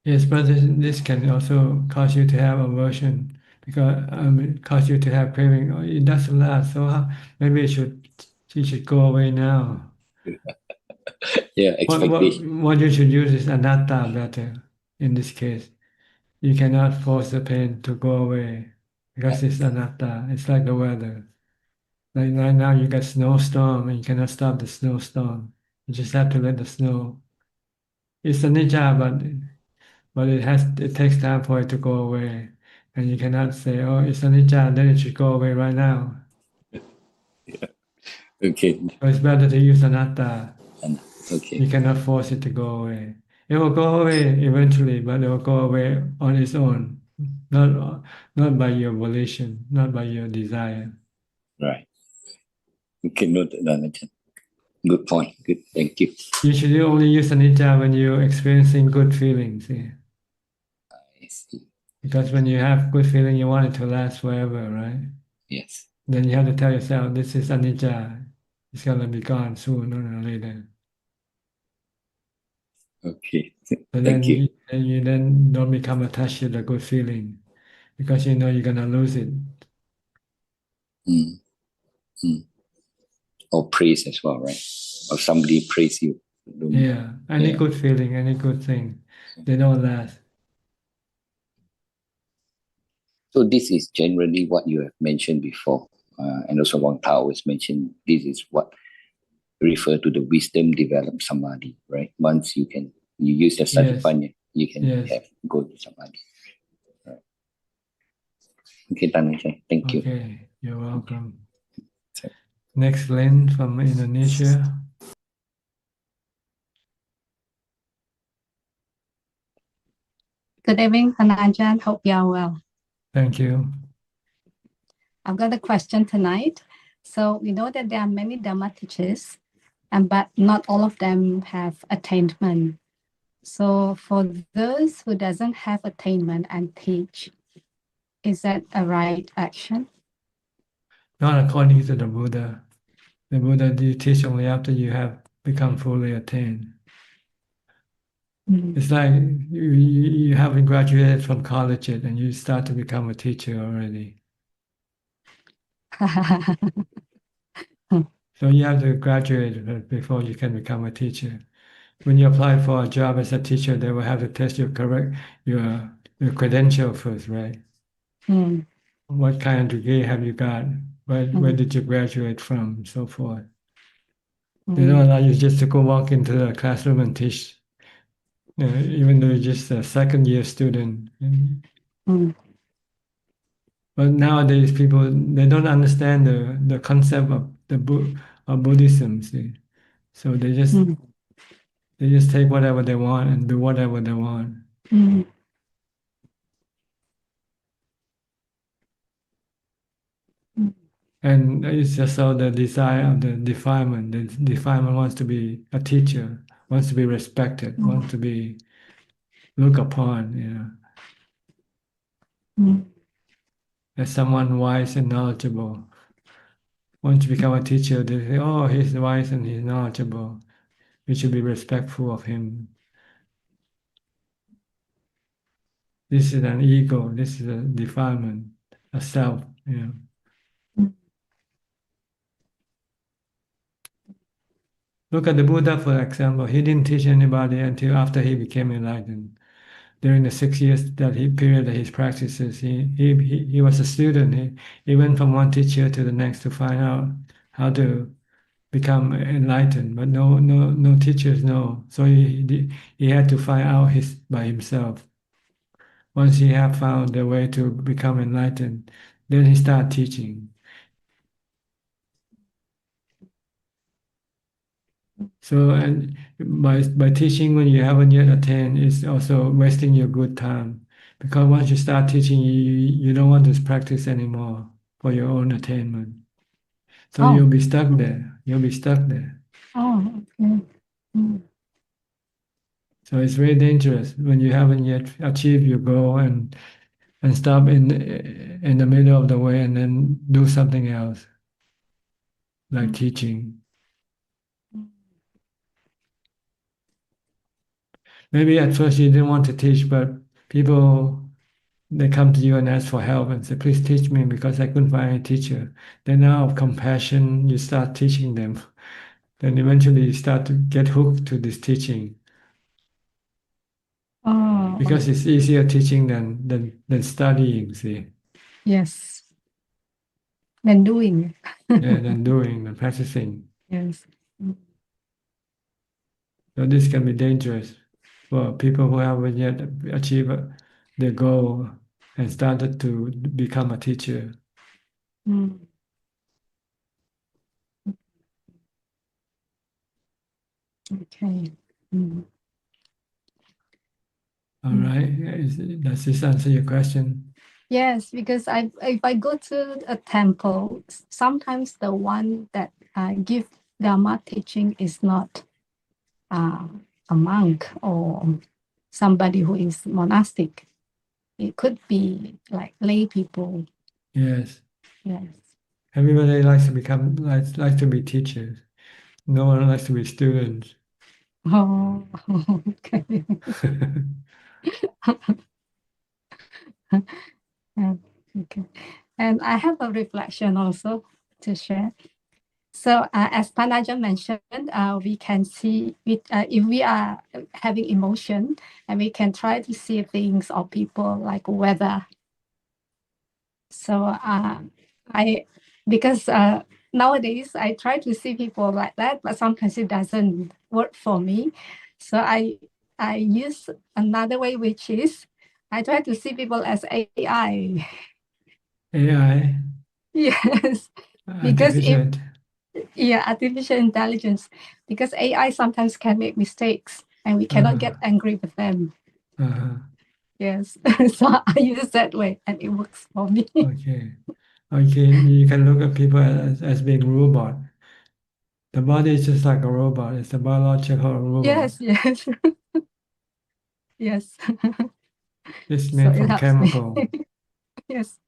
Yes, but this can also cause you to have aversion because it cause you to have craving. Oh, it doesn't last, so maybe it should go away now. Yeah, What you should use is anatta better in this case. You cannot force the pain to go away because it's anatta. It's like the weather. Like right now, you got snowstorm and you cannot stop the snowstorm. You just have to let the snow. It's anicca, but it takes time for it to go away, and you cannot say, "Oh, it's anicca, then it should go away right now." Yeah. Okay. So it's better to use anatta. Okay. You cannot force it to go away. It will go away eventually, but it will go away on its own, not by your volition, not by your desire. Right. Okay, noted down. Good point. Good. Thank you. Usually, only use anicca when you're experiencing good feelings. Yeah. I see. Because when you have good feeling, you want it to last forever, right? Yes. Then you have to tell yourself, this is anicca. It's gonna be gone sooner or later. Okay. So Thank you. you then don't become attached to the good feeling because you know you're gonna lose it. Or praise as well, right? Or somebody praise you. Yeah, any good feeling, any good thing, they don't last. So this is generally what you have mentioned before, and also Wang Tao has mentioned. This is what refer to the wisdom developed samadhi, right? Once you use the satipanya, you can go to samadhi. Right. Okay, Tanajay, thank you. Okay, you're welcome. Next, Lynn from Indonesia. Good evening, Ajaan. Hope you are well. Thank you. I've got a question tonight. So we know that there are many Dhamma teachers, but not all of them have attainment. So for those who doesn't have attainment and teach, is that a right action? Not according to the Buddha. The Buddha you teach only after you have become fully attained. It's like you haven't graduated from college yet and you start to become a teacher already. So you have to graduate before you can become a teacher. When you apply for a job as a teacher, they will have to test your credential first, right? What kind of degree have you got? Where did you graduate from? So forth. They don't allow you just to go walk into the classroom and teach, even though you're just a second year student. But nowadays, people they don't understand the concept of of Buddhism. See, so they just take whatever they want and do whatever they want. And it's just so the desire of the defilement. The defilement wants to be a teacher, wants to be respected, wants to be looked upon, as someone wise and knowledgeable. Once you become a teacher, they say, "Oh, he's wise and he's knowledgeable. We should be respectful of him." This is an ego. This is a defilement, a self. Look at the Buddha, for example. He didn't teach anybody until after he became enlightened. During the 6 years period that he practices, he was a student. He went from one teacher to the next to find out how to become enlightened, but no teachers know. So he had to find out by himself. Once he had found the way to become enlightened, then he started teaching. So, and by teaching when you haven't yet attained is also wasting your good time, because once you start teaching, you don't want to practice anymore for your own attainment. So you'll be stuck there. You'll be stuck there. Oh, okay. Mm. So it's very dangerous when you haven't yet achieved your goal and stop in the middle of the way and then do something else, like teaching. Maybe at first you didn't want to teach, but people, they come to you and ask for help and say, please teach me because I couldn't find a teacher. Then out of compassion, you start teaching them. Then eventually you start to get hooked to this teaching. Oh, Because it's easier teaching than studying, see. yes. Than doing. Yeah, than doing, than practicing. Yes. So this can be dangerous for people who haven't yet achieved their goal and started to become a teacher. Mm. Okay. Mm. All right. Does this answer your question? Yes, because if I go to a temple, sometimes the one that give Dharma teaching is not a monk or somebody who is monastic. It could be like lay people. Yes. Yes. Everybody likes to be teachers. No one likes to be students. Oh, okay. Okay. And I have a reflection also to share. So as Panaja mentioned, we can see if we are having emotion, and we can try to see things or people like weather. So because nowadays I try to see people like that, but sometimes it doesn't work for me. So I use another way, which is I try to see people as AI. AI? Yes, because Artificial. artificial intelligence, because AI sometimes can make mistakes and we cannot get angry with them. Yes, so I use that way and it works for me. Okay. You can look at people as being robot. The body is just like a robot. It's a biological robot. Yes. Yes. It's made from chemical. Yes.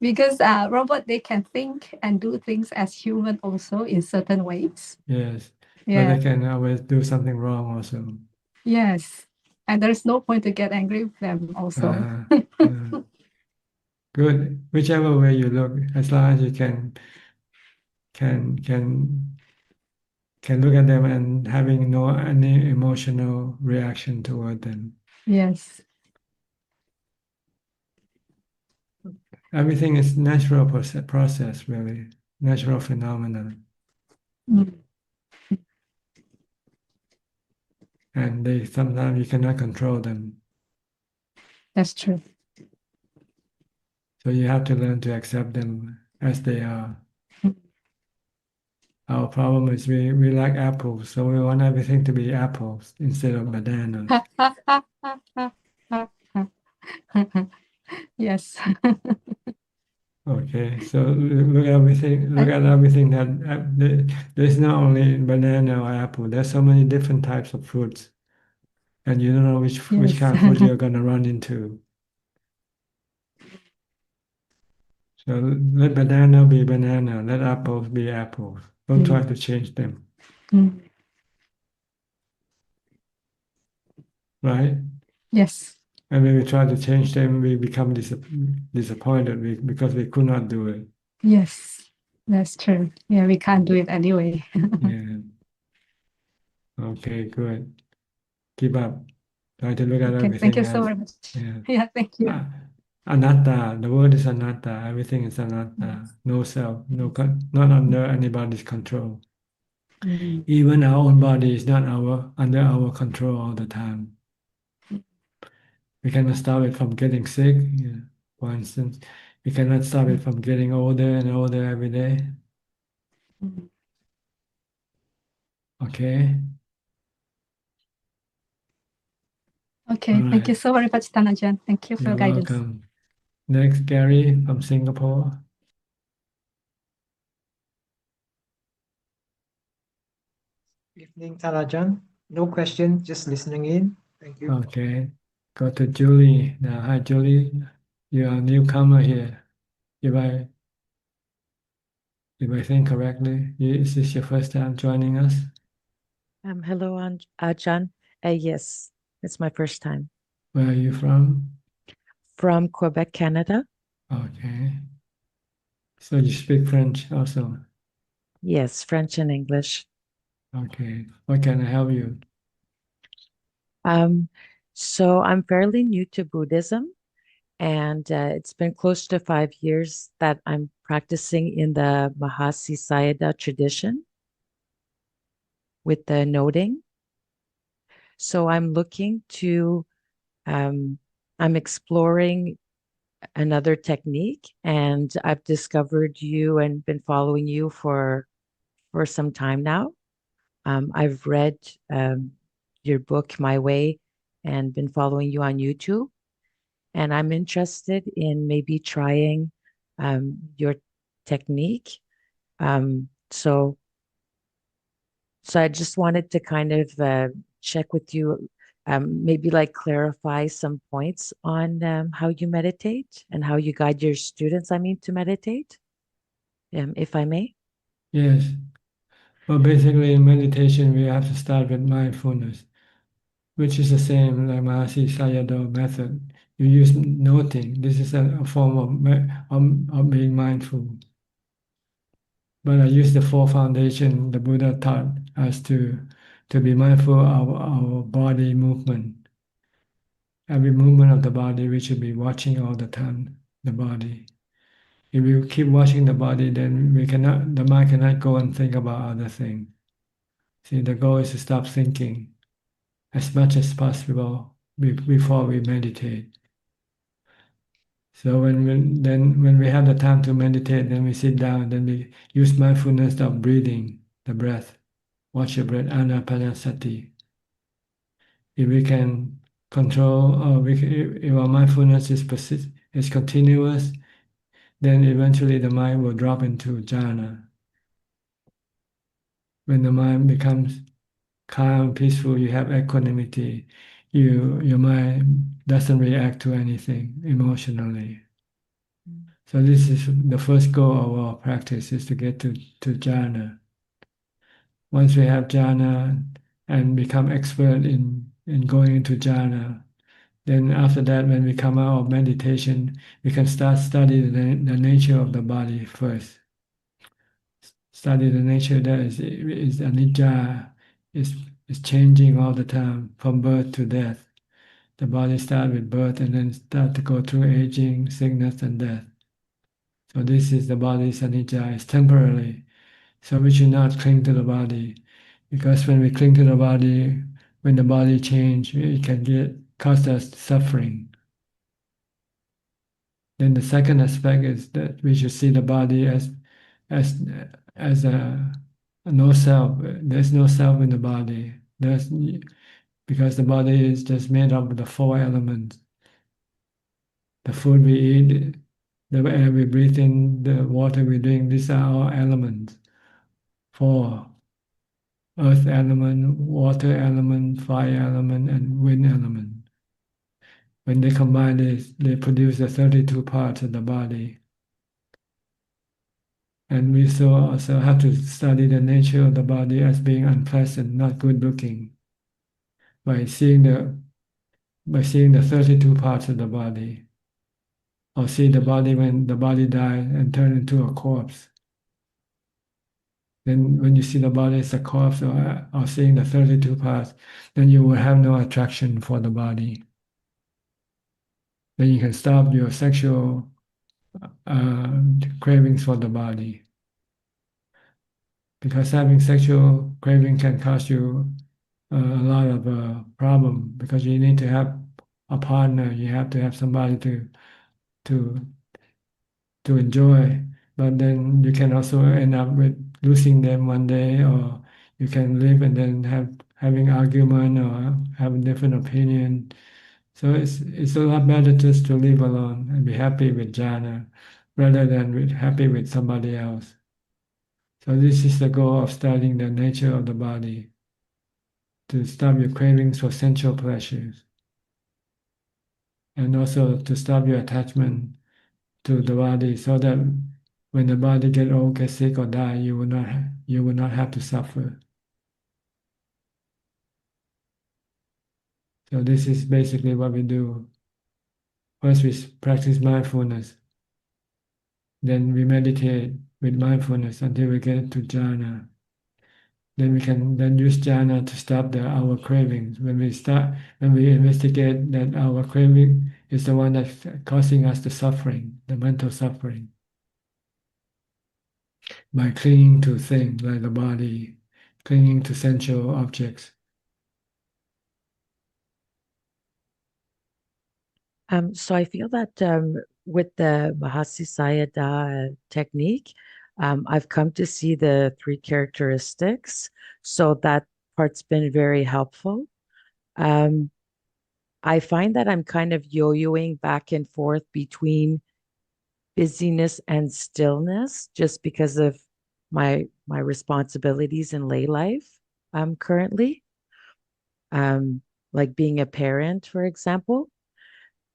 Because robot, they can think and do things as human also in certain ways. Yes. Yeah. But they can always do something wrong also. Yes. And there's no point to get angry with them also. Good. Whichever way you look, as long as you can look at them and having any emotional reaction toward them. Yes. Everything is natural process, really. Natural phenomenon. Mm. And sometimes you cannot control them. That's true. So you have to learn to accept them as they are. Our problem is we like apples, so we want everything to be apples instead of bananas. Yes. Okay, so look at everything that there's not only banana or apple. There's so many different types of fruits, and you don't know which kind of fruit you're gonna run into. So let banana be banana, let apples be apples. Don't try to change them. Right? Yes. And when we try to change them, we become disappointed because we could not do it. Yes, that's true. Yeah, we can't do it anyway. Yeah. Okay, good. Keep up. Try to look at Okay, thank everything you so as very much. yeah. Yeah, thank you. Anatta. The word is anatta. Everything is anatta. No self. Not under anybody's control. Mm. Even our own body is not under our control all the time. We cannot stop it from getting sick. Yeah. For instance, we cannot stop it from getting older and older every day. Mm. Okay. Okay, All thank you right. so very much, Tanajan. Thank you for You're your guidance. welcome. Next, Gary from Singapore. Evening, Tarajan. No question, just listening in. Thank you. Okay. Go to Julie. Now, hi, Julie. You are a newcomer here. If I if I think correctly, is this your first time joining us? Hello, Ajaan. Yes, it's my first time. Where are you from? From Quebec, Canada. Okay. So you speak French also? Yes, French and English. Okay. What can I help you? So I'm fairly new to Buddhism, and it's been close to 5 years that I'm practicing in the Mahasi Sayadaw tradition with the noting. So I'm looking to, I'm exploring another technique, and I've discovered you and been following you for some time now. I've read your book, My Way, and been following you on YouTube. And I'm interested in maybe trying your technique. So I just wanted to kind of check with you, maybe like clarify some points on how you meditate and how you guide your students, to meditate, if I may. Yes. Well, basically, in meditation, we have to start with mindfulness, which is the same like Mahasi Sayadaw method. You use noting. This is a form of being mindful. But I use the four foundation the Buddha taught us to be mindful of our body movement. Every movement of the body, we should be watching all the time, the body. If we keep watching the body, then the mind cannot go and think about other things. See, the goal is to stop thinking as much as possible before we meditate. So when we have the time to meditate, then we sit down, then we use mindfulness of breathing, the breath. Watch your breath, anapanasati. If we can control, or if our mindfulness is continuous, then eventually the mind will drop into jhana. When the mind becomes calm, peaceful, you have equanimity. Your mind doesn't react to anything emotionally. So this is the first goal of our practice, is to get to jhana. Once we have jhana and become expert in going into jhana, then after that, when we come out of meditation, we can start study the nature of the body first. Study the nature that is anicca, is changing all the time from birth to death. The body starts with birth and then start to go through aging, sickness, and death. So this is the body's anicca, it's temporary. So we should not cling to the body, because when we cling to the body, when the body change, it can cause us suffering. Then the second aspect is that we should see the body as a no self. There's no self in the body. Because the body is just made up of the four elements. The food we eat, the air we breathe in, the water we drink, these are all elements. Four: earth element, water element, fire element, and wind element. When they combine this, they produce the 32 parts of the body. And we also have to study the nature of the body as being unpleasant, not good looking, by seeing the 32 parts of the body, or see the body when the body dies and turn into a corpse. Then when you see the body as a corpse or seeing the 32 parts, then you will have no attraction for the body. Then you can stop your sexual cravings for the body. Because having sexual craving can cause you a lot of problem because you need to have a partner, you have to have somebody to to enjoy, but then you can also end up with losing them one day, or you can live and then having argument or having different opinion. So it's a lot better just to live alone and be happy with jhana rather than happy with somebody else. So this is the goal of studying the nature of the body, to stop your cravings for sensual pleasures, and also to stop your attachment to the body, so that when the body get old, get sick, or die, you will not have to suffer. So this is basically what we do. First, we practice mindfulness. Then we meditate with mindfulness until we get to jhana. Then we can then use jhana to stop our cravings. When we investigate that our craving is the one that's causing us the suffering, the mental suffering, by clinging to things like the body, clinging to sensual objects. So I feel that with the Mahasi Sayadaw technique, I've come to see the three characteristics. So that part's been very helpful. I find that I'm kind of yo-yoing back and forth between busyness and stillness just because of my responsibilities in lay life currently, like being a parent, for example.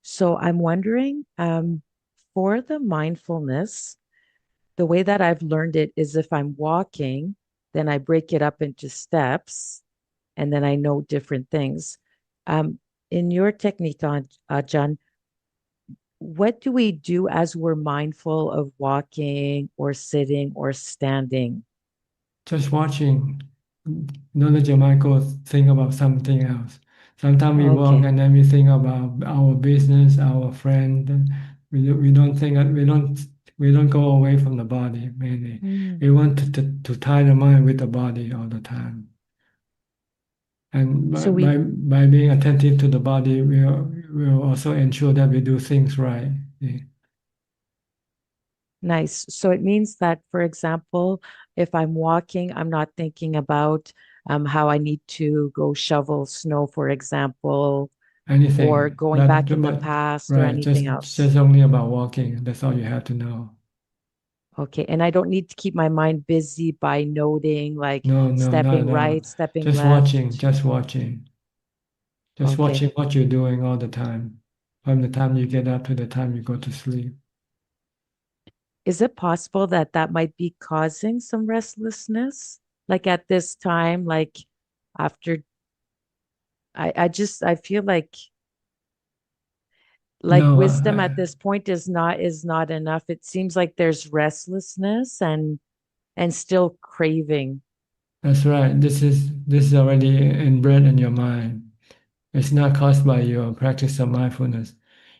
So I'm wondering, for the mindfulness, the way that I've learned it is if I'm walking, then I break it up into steps, and then I know different things. In your technique, Ajahn, what do we do as we're mindful of walking or sitting or standing? Just watching. Don't let your mind go think about something else. Sometimes we walk Okay. and then we think about our business, our friend. And we don't think we don't go away from the body mainly. We want to tie the mind with the body all the time. And So by being attentive to the body, we'll also ensure that we do things right. Yeah. Nice. So it means that, for example, if I'm walking, I'm not thinking about how I need to go shovel snow, for example, Anything. or going back in the past or Right, anything else. just only about walking. That's all you have to know. Okay. And I don't need to keep my mind busy by noting like No, not stepping at all. right, stepping Just left. watching, just watching. Just Okay. watching what you're doing all the time, from the time you get up to the time you go to sleep. Is it possible that that might be causing some restlessness? Like at this time, like after I feel like No, wisdom at this point is not enough. It seems like there's restlessness and still craving. that's right. This is already inbred in your mind. It's not caused by your practice of mindfulness.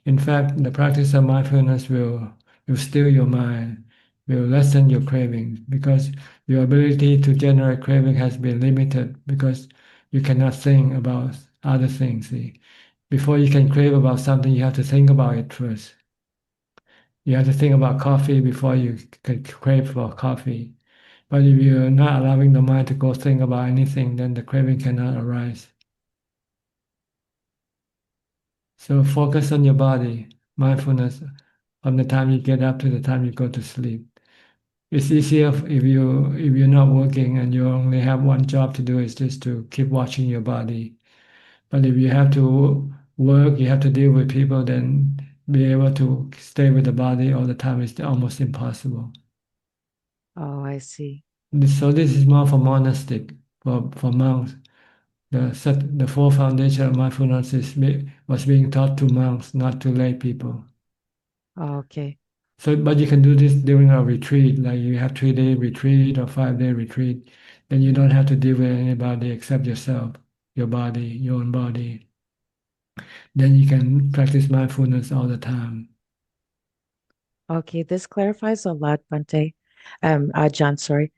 In fact, the practice of mindfulness will still your mind, will lessen your cravings, because your ability to generate craving has been limited because you cannot think about other things. See? Before you can crave about something, you have to think about it first. You have to think about coffee before you can crave for coffee. But if you're not allowing the mind to go think about anything, then the craving cannot arise. So focus on your body, mindfulness, from the time you get up to the time you go to sleep. It's easier if you're not working and you only have one job to do, is just to keep watching your body. But if you have to work, you have to deal with people, then be able to stay with the body all the time is almost impossible. Oh, I see. So this is more for monastic, for monks. The four foundation of mindfulness was being taught to monks, not to lay people. Oh, okay. So, but you can do this during a retreat, like you have 3-day retreat or 5-day retreat, then you don't have to deal with anybody except yourself, your body, your own body. Then you can practice mindfulness all the time. Okay, this clarifies a lot, Bante. Ajahn, sorry.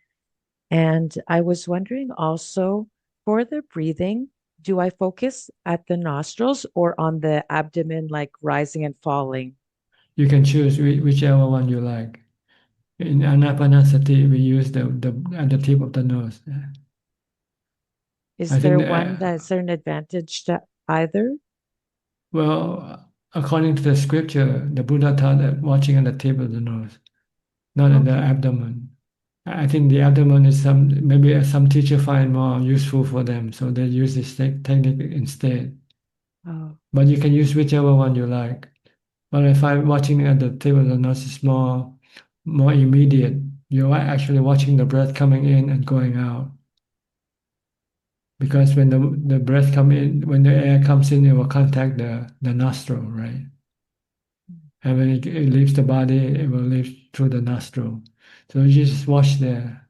And I was wondering also for the breathing, do I focus at the nostrils or on the abdomen, like rising and falling? You can choose whichever one you like. In Anapanasati, we use the at the tip of the nose. Is I think there one that's there an advantage to either? well, according to the scripture, the Buddha taught that watching at the tip of the nose, not at the Okay. abdomen. I think the abdomen is maybe some teacher find more useful for them, so they use this technique instead. Oh, But you can use whichever one you like. But I find watching at the tip of the nose is more immediate. You're actually watching the breath coming in and going out. Because when the breath come in, when the air comes in, it will contact the nostril, right? And when it leaves the body, it will leave through the nostril. So you just watch there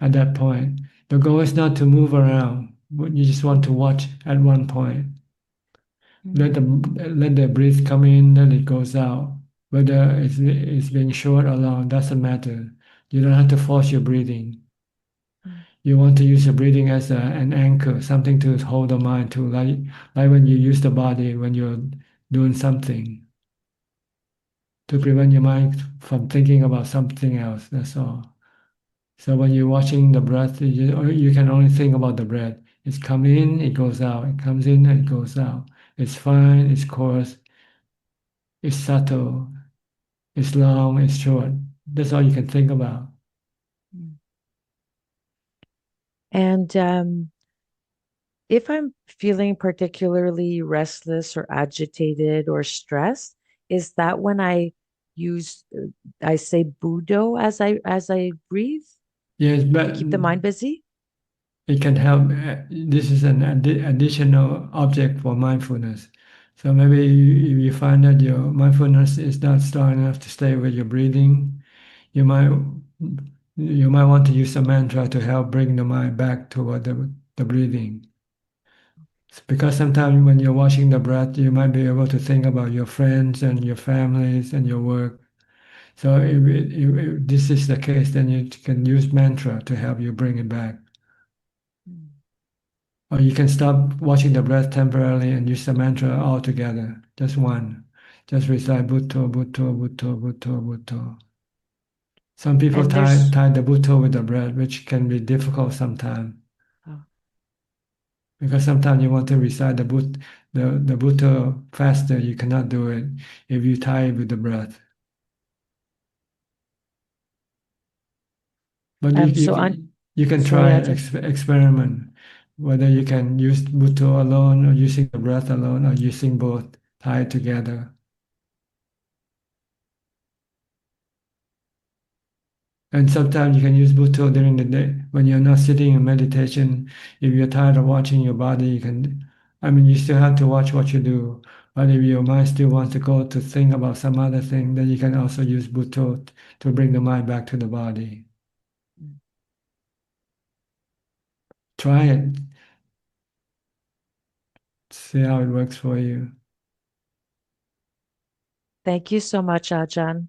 at that point. The goal is not to move around. You just want to watch at one point. Let the breath come in, then it goes out. Whether it's being short or long, doesn't matter. You don't have to force your breathing. You want to use your breathing as an anchor, something to hold the mind to, like when you use the body when you're doing something, to prevent your mind from thinking about something else. That's all. So when you're watching the breath, you can only think about the breath. It's come in, it goes out. It comes in and it goes out. It's fine, it's coarse, it's subtle, it's long, it's short. That's all you can think about. And if I'm feeling particularly restless or agitated or stressed, is that when I say Budo as I breathe Yes, to but keep the mind busy? it can help. This is an additional object for mindfulness. So maybe if you find that your mindfulness is not strong enough to stay with your breathing, you might want to use a mantra to help bring the mind back toward the breathing. Because sometimes when you're watching the breath, you might be able to think about your friends and your families and your work. So if this is the case, then you can use mantra to help you bring it back. Or you can stop watching the breath temporarily and use the mantra altogether, just one. Just recite Bhutto, Bhutto, Bhutto, Bhutto, Bhutto. Some people And tie there's the Bhutto with the breath, which can be difficult sometimes. oh, Because sometimes you want to recite the Bhutto faster, you cannot do it if you tie it with the breath. But so on you can sorry, try Ajahn. experiment whether you can use Bhutto alone or using the breath alone or using both tied together. And sometimes you can use Bhutto during the day when you're not sitting in meditation. If you're tired of watching your body, you still have to watch what you do. But if your mind still wants to go to think about some other thing, then you can also use Bhutto to bring the mind back to the body. Try it. See how it works for you. Thank you so much, Ajahn.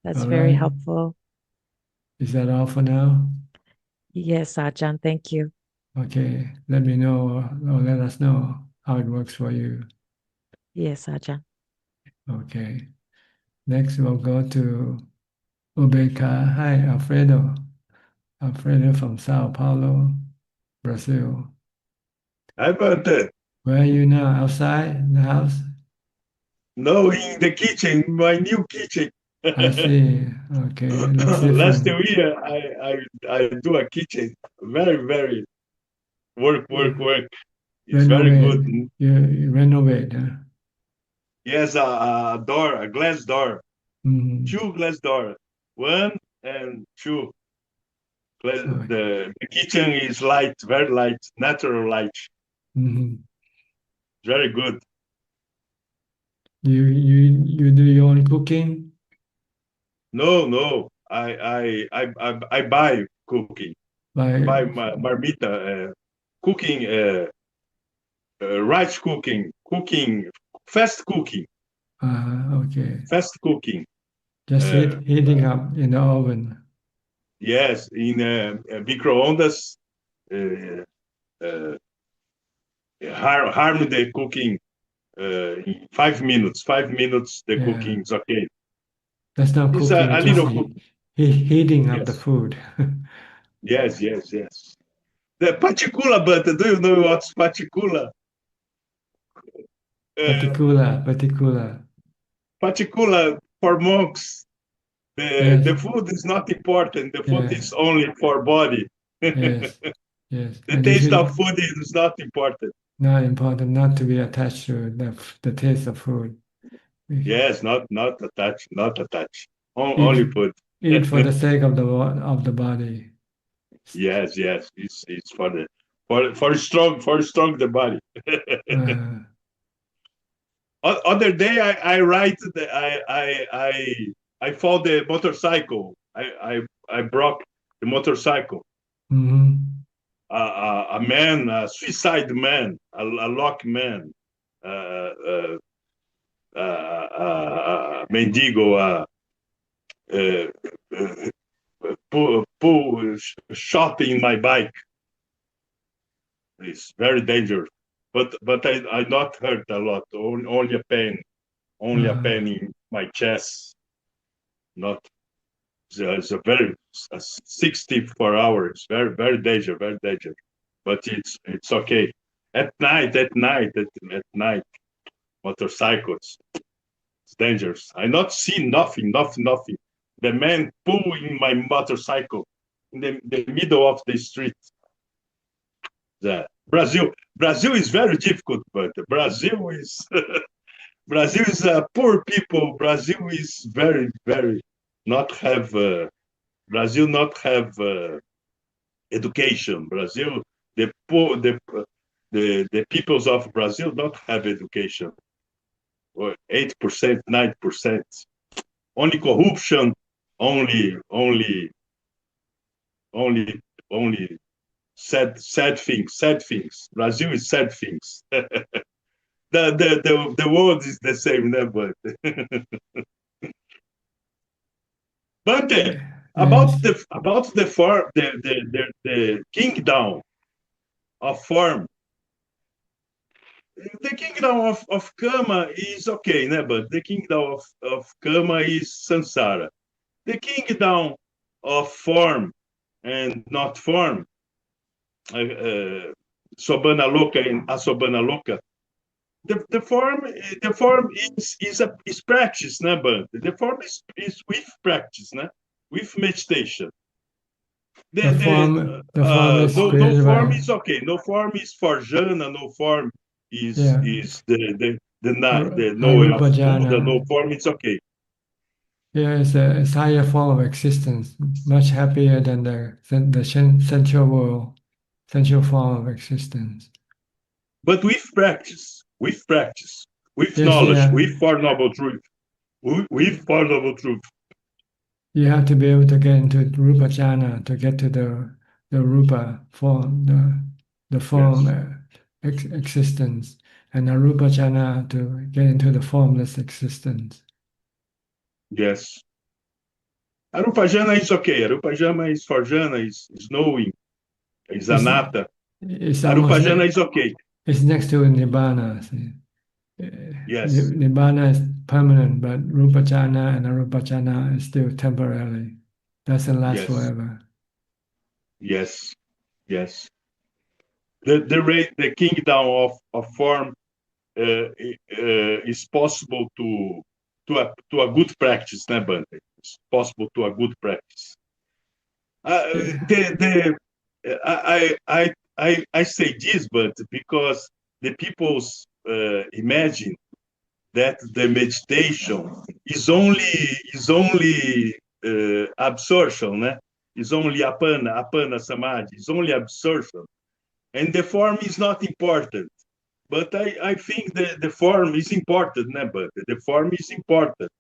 That's All very right. helpful. Is that all for now? Yes, Ajahn, thank you. Okay. Let me know or let us know how it works for you. Yes, Ajahn. Okay. Next, we'll go to Ubeka. Hi, Alfredo. Alfredo from Sao Paulo, Brazil. How about that? Where are you now? Outside in the house? No, in the kitchen, my new kitchen. I see. Okay. It looks Last different. year, I do a kitchen. Very work. It's very Renovate. good. You renovate, huh? Yes, a door, a glass door, Mm-hmm. two glass door, one and two. Okay. The kitchen is light, very light, natural light. Mm-hmm. Very good. You do your own cooking? No. I buy cooking. By Buy marmita, cooking, rice cooking, fast cooking, okay. fast cooking. Just heating up in the oven. Yes, in microondas, harm the cooking in 5 minutes. 5 minutes, the cooking is okay. That's not It's cooking, a it's little just cooking. heating up the Yes. food. Yes. The paticula, but do you know what's paticula? Particular. Paticula for monks. Yes. The food is not important. The food Yeah. is only for body. Yes. The And taste of food is not important. not important not to be attached to the taste of food. Yes, not attached. Eat, Only food. eat for the sake of the body. Yes. It's for strong the body. Other day I write that I fall the motorcycle. I broke the motorcycle. A man, a suicide man, a lock man, mendigo, shot in my bike. It's very dangerous. But I not hurt a lot. Only a pain. Only a pain in my chest. Not. It's a very 64 hours. Very dangerous. But it's okay. At night, motorcycles. It's dangerous. I not see nothing. The man pulling my motorcycle in the middle of the street. Brazil is very difficult, but Brazil is poor people. Brazil is very not have Brazil not have education. Brazil, the poor, the peoples of Brazil don't have education. 8%, 9%. Only corruption. Only sad things. Brazil is sad things. The world is the same, never. But about the form, the kingdom of form, the kingdom of Kama is okay, né? But the kingdom of Kama is samsara. The kingdom of form and not form, Sobana Loka and Asobana Loka. The form is practice, né? But the form is with practice, né? With meditation. The form is no form is okay. No form is for jhana. No form is the no of Buddha. No form is okay. Yeah, it's higher form of existence, much happier than the sensual world, sensual form of existence. But with practice, with knowledge, with Four Noble Truth, with Four Noble Truth. You have to be able to get into Rupa Jhana to get to the Rupa form, the form existence, and Arupa Jhana to get into the formless existence. Yes. Arupa Jhana is okay. Arupa Jhana is for jhana, is knowing, is anatta. Arupa Jhana is okay. It's next to Nibbana. See? Yes. Nibbana is permanent, but Rupa Jhana and Arupa Jhana is still temporary. Doesn't last forever. Yes. The kingdom of form is possible to a good practice, né, Bante? It's possible to a good practice. I say this, but because the people's imagine that the meditation is only absorption, né? Is only apana samadhi, is only absorption, and the form is not important. But I think the form is important, né? But the form is important.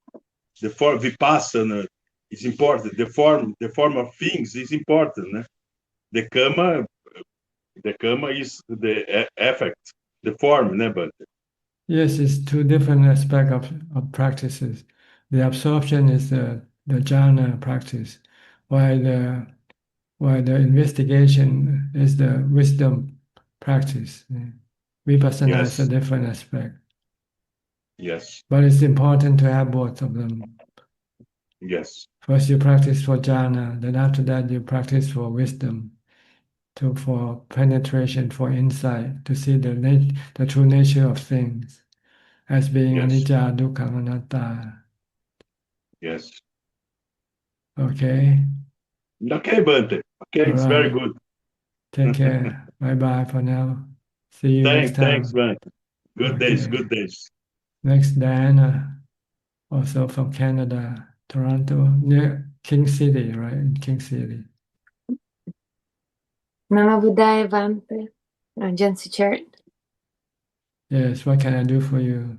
The form vipassana is important. The form of things is important. Né? The karma is the effect, the form, né, but Yes, it's two different aspects of practices. The absorption is the jhana practice, while the investigation is the wisdom practice. Vipassana is a yes, different aspect. yes, But it's important to have both of them. yes, First you practice for jhana, then after that you practice for wisdom, for penetration, for insight, to see the true nature of things as being yes, anicca, dukkha, anatta. yes. Okay? Okay, Bante. Okay, All it's very right. good. Take care. Bye-bye for now. See you next Thanks, time. Bante. Good days, Okay. good days. Next, Diana, also from Canada, Toronto, near King City, right? In King City. Mama Buddhaya Bante, Ajaan Suchart. Yes, what can I do for you?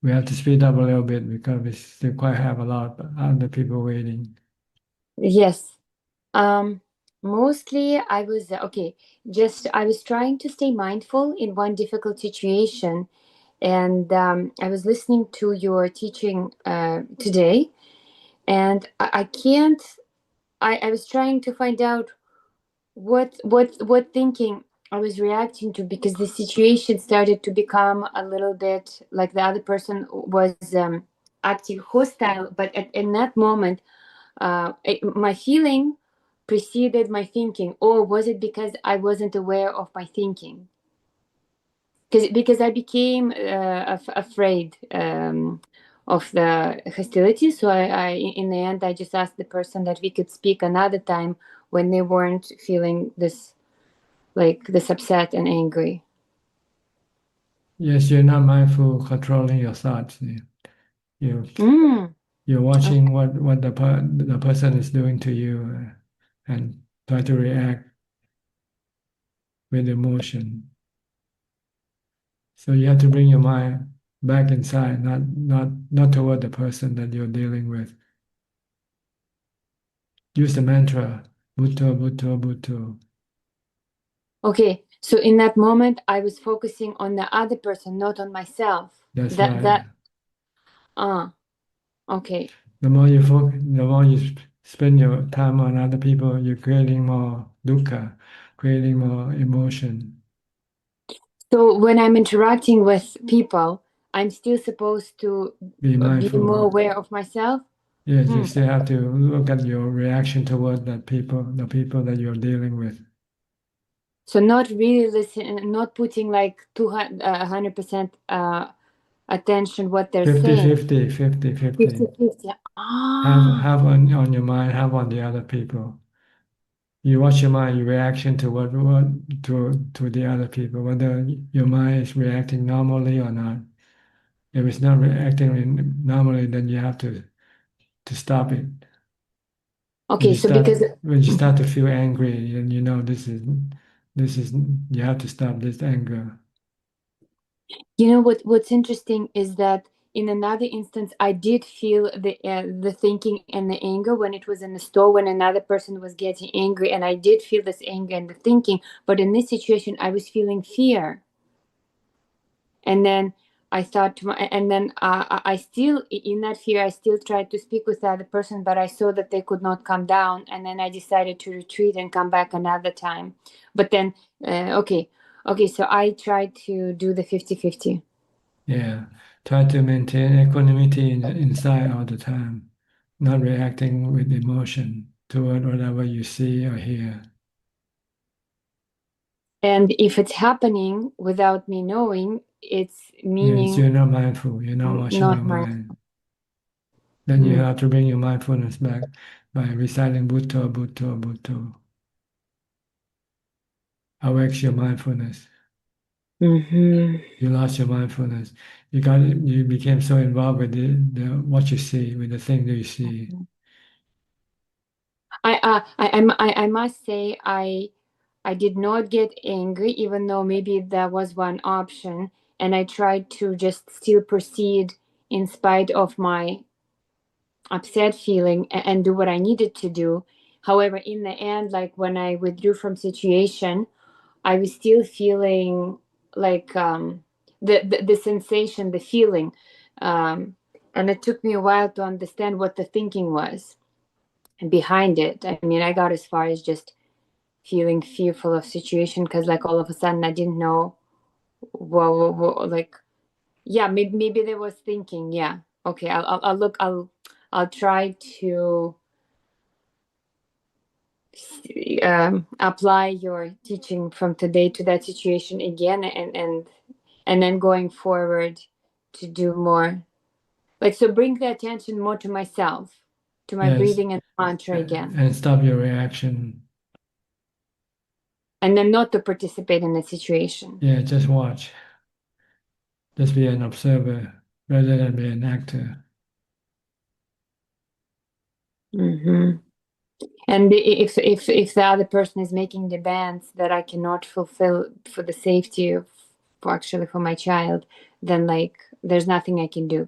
We have to speed up a little bit because we still quite have a lot of other people waiting. Yes. Mostly I was okay. I was trying to stay mindful in one difficult situation, and I was listening to your teaching today, and I can't. I was trying to find out what thinking I was reacting to, because the situation started to become a little bit like the other person was acting hostile. But in that moment, my feeling preceded my thinking. Or was it because I wasn't aware of my thinking? Because I became afraid of the hostility. So in the end, I just asked the person that we could speak another time when they weren't feeling this upset and angry. Yes, you're not mindful controlling your thoughts. You're watching what the person is doing to you and try to react with emotion. So you have to bring your mind back inside, not toward the person that you're dealing with. Use the mantra, Bhutto, Bhutto, Bhutto. Okay, so in that moment, I was focusing on the other person, not on myself. That's right. Okay. The more you spend your time on other people, you're creating more dukkha, creating more emotion. So when I'm interacting with people, I'm still supposed to Be be mindful. more aware of myself. Yes, you still have to look at your reaction toward the people that you're dealing with. So not really listen, not putting like 100% attention what they're 50, saying. 50, 50, 50. 50-50. Have on your mind, have on the other people. You watch your mind, your reaction to what to the other people, whether your mind is reacting normally or not. If it's not reacting normally, then you have to stop it. Okay, when you start to feel angry, then you know this is you have to stop this anger. You know what's interesting is that in another instance, I did feel the thinking and the anger when it was in the store, when another person was getting angry, and I did feel this anger and the thinking. But in this situation, I was feeling fear, and then I thought to and then I still, in that fear, I still tried to speak with the other person, but I saw that they could not come down, and then I decided to retreat and come back another time. But then, okay, so I tried to do the 50-50. Yeah, try to maintain equanimity inside all the time, not reacting with emotion toward whatever you see or hear. And if it's happening without me knowing, it's meaning yes, you're not mindful. You're not watching your mind. Then you have to bring your mindfulness back by reciting Bhutto, Bhutto, Bhutto. Awakes your mindfulness. You lost your mindfulness. You became so involved with the what you see, with the thing that you see. I must say I did not get angry, even though maybe that was one option, and I tried to just still proceed in spite of my upset feeling and do what I needed to do. However, in the end, like when I withdrew from situation, I was still feeling like the sensation, the feeling. And it took me a while to understand what the thinking was behind it. I mean, I got as far as just feeling fearful of situation because like all of a sudden I didn't know what like, yeah, maybe there was thinking, yeah, okay, I'll look, I'll try to apply your teaching from today to that situation again, and then going forward to do more, like, so bring the attention more to myself, to my Yes. breathing and mantra again, And stop your reaction. and then not to participate in the situation. Yeah, just watch. Just be an observer rather than be an actor. Mm-hmm. And if the other person is making demands that I cannot fulfill for the safety of, for actually for my child, then like there's nothing I can do.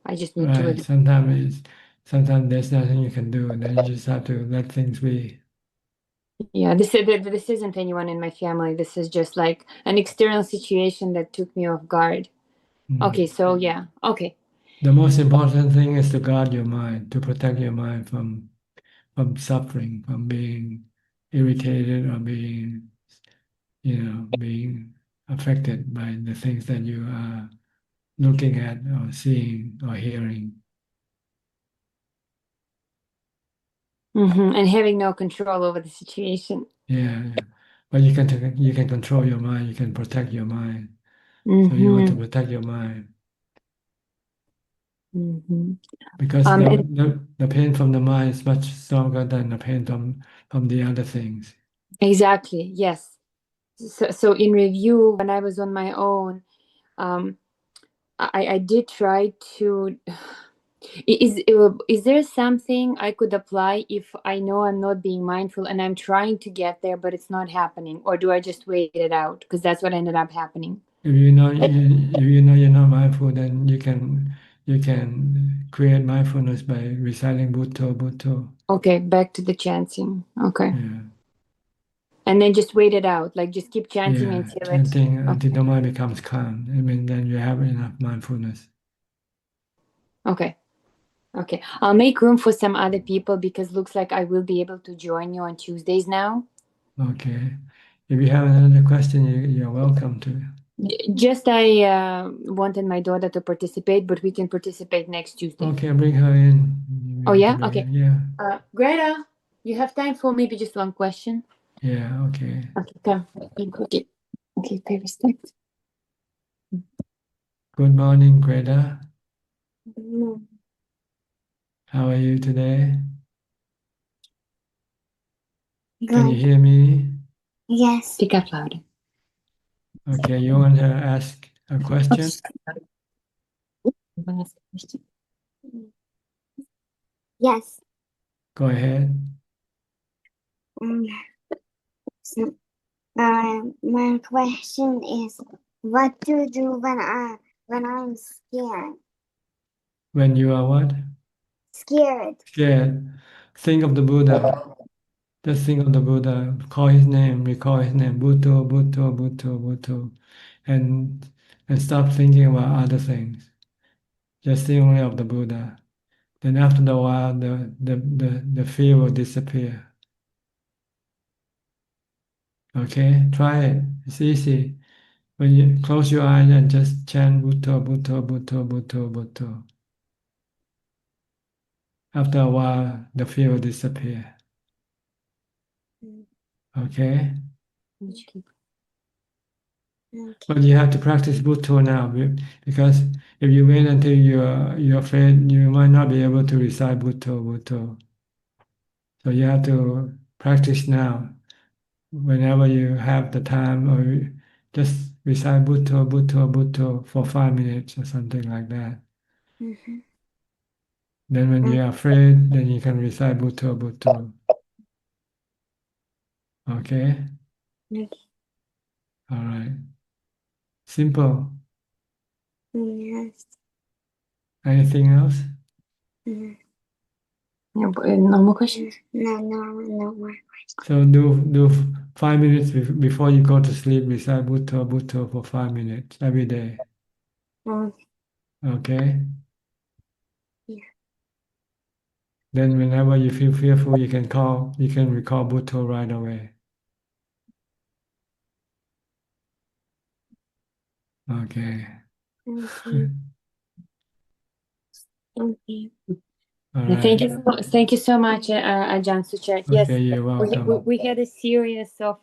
I just need to. Right. Sometimes there's nothing you can do, and then you just have to let things be. Yeah, this isn't anyone in my family. This is just like an external situation that took me off guard. Okay, so yeah, okay. The most important thing is to guard your mind, to protect your mind from suffering, from being irritated or being, being affected by the things that you are looking at or seeing or hearing. And having no control over the situation. Yeah. But you can control your mind. You can protect your mind. So you want to protect your mind. Because the pain from the mind is much stronger than the pain from the other things. Exactly. Yes. So in review, when I was on my own, I did try to. Is there something I could apply if I know I'm not being mindful and I'm trying to get there, but it's not happening, or do I just wait it out? Because that's what ended up happening. If you know you're not mindful, then you can create mindfulness by reciting Bhutto. Okay, back to the chanting. Okay. Yeah. And then just wait it out, like just keep chanting Yeah, until chanting until the mind becomes calm. I mean, then you have enough mindfulness. Okay. Okay. I'll make room for some other people because looks like I will be able to join you on Tuesdays now. Okay. If you have another question, you're welcome to. Just I wanted my daughter to participate, but we can participate next Tuesday. Okay, bring her in. Oh yeah? Okay. Yeah. Greta, you have time for maybe just one question? Yeah, okay. Okay, come. Okay. Okay, pay respect. Good morning, Greta. How are you today? Can you hear me? Yes. Speak up louder. Okay, you want to ask a question? Yes. Go ahead. So, my question is, what to do when I'm scared? When you are what? Scared. Scared. Think of the Buddha. Just think of the Buddha. Call his name. Recall his name. Bhutto, Bhutto, Bhutto, Bhutto. And stop thinking about other things. Just think only of the Buddha. Then after a while, the fear will disappear. Okay, try it. It's easy. When you close your eyes and just chant Bhutto, Bhutto, Bhutto, Bhutto, Bhutto. After a while, the fear will disappear. Okay? But you have to practice Bhutto now because if you wait until you're afraid, you might not be able to recite Bhutto. So you have to practice now. Whenever you have the time, or just recite Bhutto for 5 minutes or something like that. Then when you're afraid, then you can recite Bhutto. Okay? All right. Simple. Yes. Anything else? No more questions? No more. So do 5 minutes before you go to sleep. Recite Bhutto for 5 minutes every day. Okay. Yeah. Then whenever you feel fearful, you can recall Bhutto right away. Okay. Okay. Okay. All Thank right. you. Thank you so much, Ajaan Suchart. Yes, Okay, you're welcome. we had a series of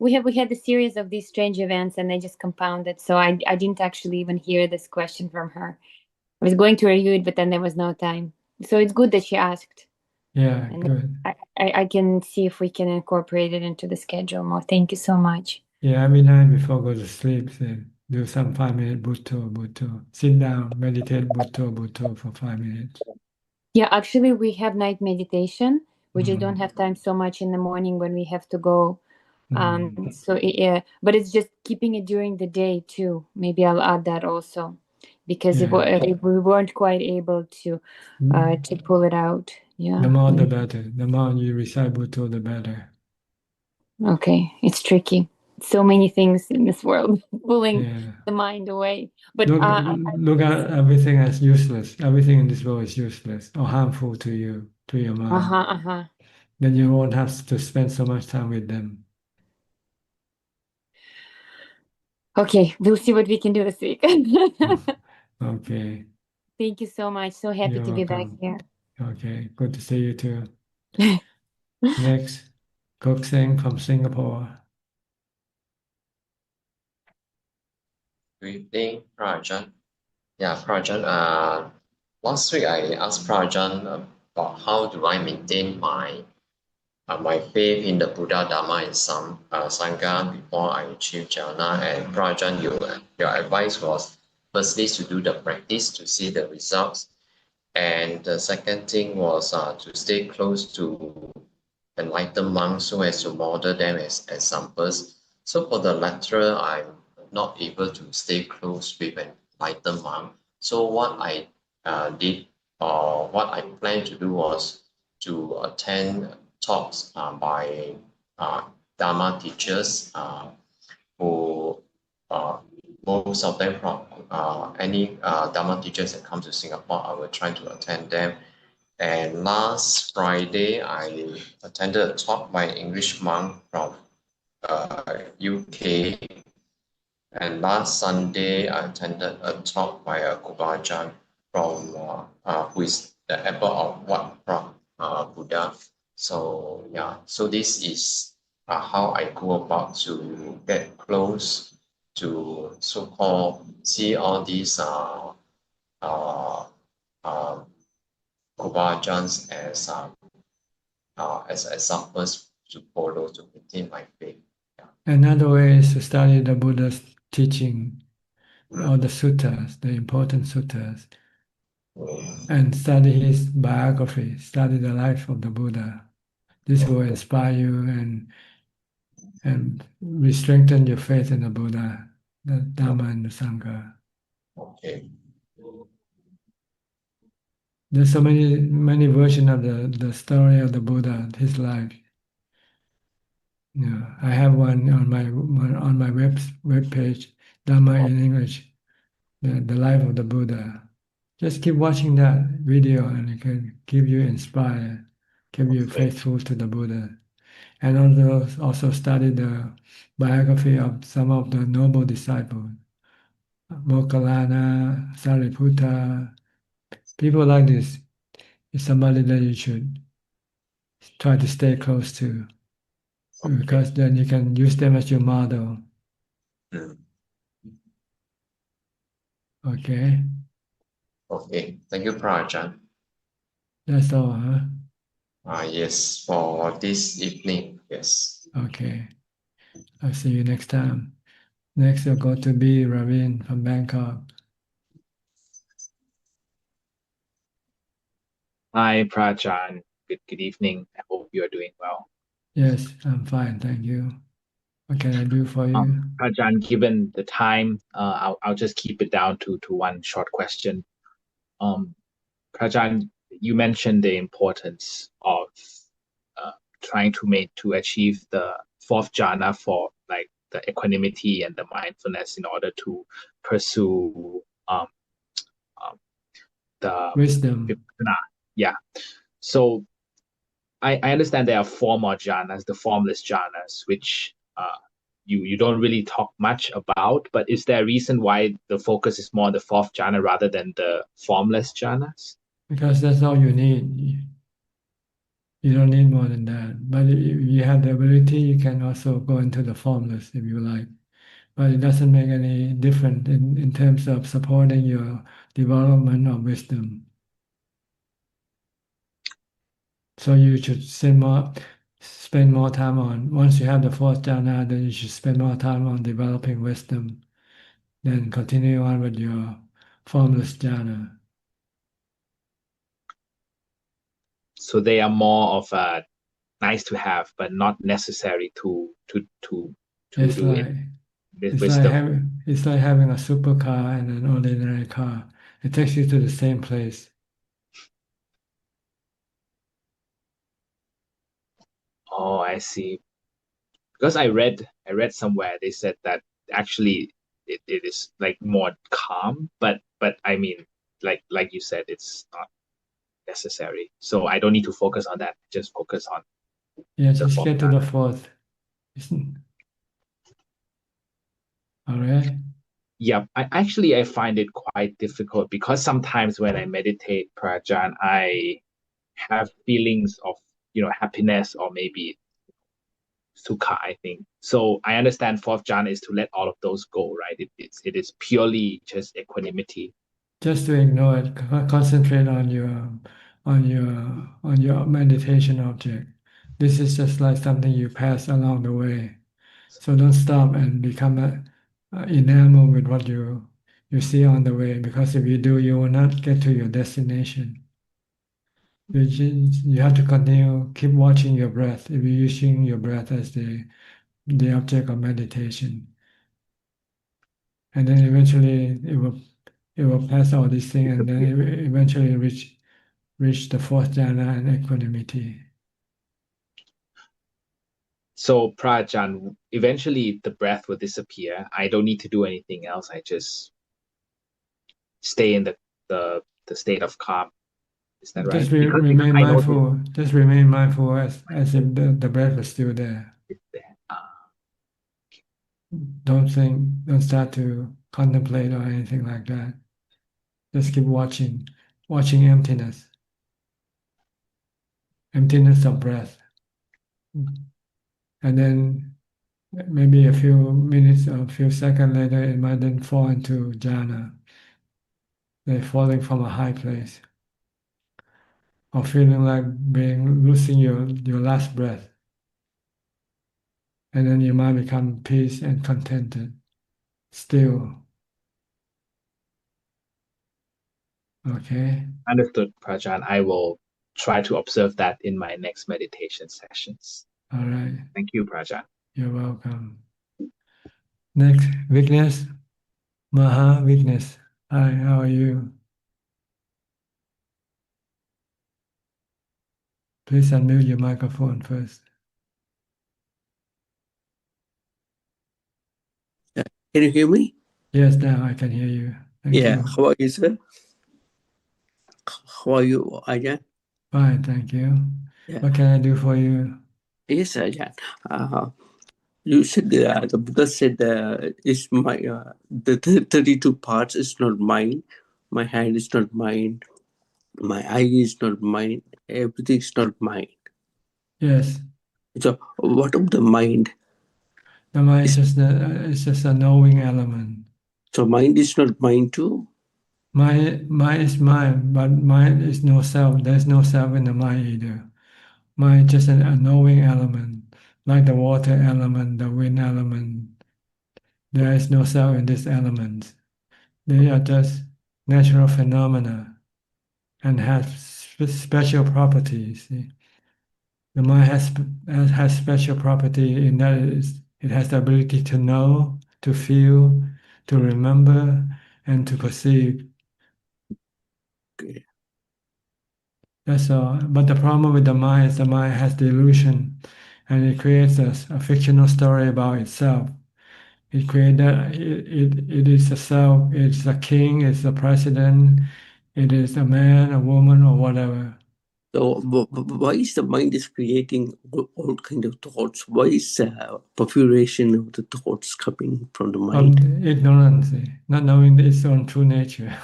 we had a series of these strange events, and they just compounded. So I didn't actually even hear this question from her. I was going to review it, but then there was no time. So it's good that she asked. Yeah, And good. I can see if we can incorporate it into the schedule more. Thank you so much. Yeah, every night before go to sleep, then do some 5 minute Bhutto. Sit down, meditate Bhutto for 5 minutes. Yeah, actually, we have night meditation. We just don't have time so much in the morning when we have to go. Yeah, but it's just keeping it during the day too. Maybe I'll add that also, because if we weren't quite able to pull it out. Yeah. The more the better. The more you recite Bhutto, the better. Okay, it's tricky. So many things in this world pulling the mind away. But look at everything as useless. Everything in this world is useless or harmful to you, to your mind. Then you won't have to spend so much time with them. Okay, we'll see what we can do this week. Okay. Thank you so much. So happy You're to be back welcome. here. Okay, good to see you too. Next, Kok Seng from Singapore. Good evening, Prajan. Yeah, Prajan, last week I asked Prajan about how do I maintain my faith in the Buddha, Dharma, and Sangha before I achieve jhana. And Prajan, your advice was firstly to do the practice to see the results. And the second thing was to stay close to enlightened monks so as to model them as examples. So for the latter, I'm not able to stay close with an enlightened monk. So what I did or what I planned to do was to attend talks by Dharma teachers who most of them from any Dharma teachers that come to Singapore, I will try to attend them. And last Friday, I attended a talk by an English monk from UK. And last Sunday, I attended a talk by a Ajaan from who is the apple of what from Buddha. So yeah, so this is how I go about to get close to so-called see all these Ajaans as examples to follow to maintain my faith. Another way is to study the Buddha's teaching, all the suttas, the important suttas, and study his biography, study the life of the Buddha. This will inspire you and strengthen your faith in the Buddha, the Dharma, and the Sangha. Okay. There's so many versions of the story of the Buddha, his life. Yeah, I have one on my web page, Dharma in English, the life of the Buddha. Just keep watching that video, and it can keep you inspired, keep you faithful to the Buddha, and also study the biography of some of the noble disciples, Moggallana, Sariputta. People like this is somebody that you should try to stay close to, because then you can use them as your model. Okay. Okay, thank you, Prajan. That's all, huh? Yes, for this evening, yes. Okay. I'll see you next time. Next, you'll go to B. Ravin from Bangkok. Hi, Prajan. Good evening. I hope you are doing well. Yes, I'm fine, thank you. What can I do for you? Prajan, given the time, I'll just keep it down to one short question. Prajan, you mentioned the importance of trying to achieve the fourth jhana for like the equanimity and the mindfulness in order to pursue the wisdom. vipassana. Yeah. So I understand there are four more jhanas, the formless jhanas, which you don't really talk much about, but is there a reason why the focus is more on the fourth jhana rather than the formless jhanas? Because that's all you need. You don't need more than that. But if you have the ability, you can also go into the formless if you like. But it doesn't make any difference in terms of supporting your development of wisdom. So you should spend more time on, once you have the fourth jhana, then you should spend more time on developing wisdom. Then continue on with your formless jhana. So they are more of a nice to have, but not necessary to It's do like it with it's wisdom. it's like having a supercar and an ordinary car. It takes you to the same place. Oh, I see. Because I read somewhere they said that actually it is like more calm, but I mean like you said, it's not necessary. So I don't need to focus on that. Just focus on Yeah, the just form. get to the fourth. All right. Yeah, I find it quite difficult because sometimes when I meditate, Prajan, I have feelings of happiness or maybe sukha, I think. So I understand fourth jhana is to let all of those go, right? It is purely just equanimity. Just to ignore it, concentrate on your meditation object. This is just like something you pass along the way. So don't stop and become enamored with what you see on the way, because if you do, you will not get to your destination. You have to continue, keep watching your breath. If you're using your breath as the object of meditation, and then eventually it will pass all these things, and then eventually reach the fourth jhana and equanimity. So Prajan, eventually the breath will disappear. I don't need to do anything else. I just stay in the state of calm. Is that right? Just Because remain I noticed mindful. Just remain mindful as if the breath is still there. it's there. Don't start to contemplate or anything like that. Just keep watching emptiness of breath. And then maybe a few minutes or a few seconds later, it might then fall into jhana, like falling from a high place, or feeling like losing your last breath. And then you might become peace and contented, still. Okay. Understood, Prajan. I will try to observe that in my next meditation sessions. All right. Thank you, Prajan. You're welcome. Next, Weakness. Weakness. Hi, how are you? Please unmute your microphone first. Can you hear me? Yes, now I can hear you. Thank you. How are you, sir? How are you, Ajahn? Fine, thank you. What can I do for you? Yes, Ajahn. You said the Buddha said it's my the 32 parts is not mine. My hand is not mine. My eye is not mine. Everything is not mine. Yes. So what of the mind? The mind is just a knowing element. So mind is not mine too? Mind is mind, but mind is no self. There's no self in the mind either. Mind is just a knowing element, like the water element, the wind element. There is no self in these elements. They are just natural phenomena and have special properties. See? The mind has special property in that it has the ability to know, to feel, to remember, and to perceive. Okay. That's all. But the problem with the mind is the mind has the illusion, and it creates a fictional story about itself. It created it is a self, it's a king, it's a president, it is a man, a woman, or whatever. So why is the mind is creating all kind of thoughts? Why is perforation of the thoughts coming from the mind? Ignorance, not knowing its own true nature.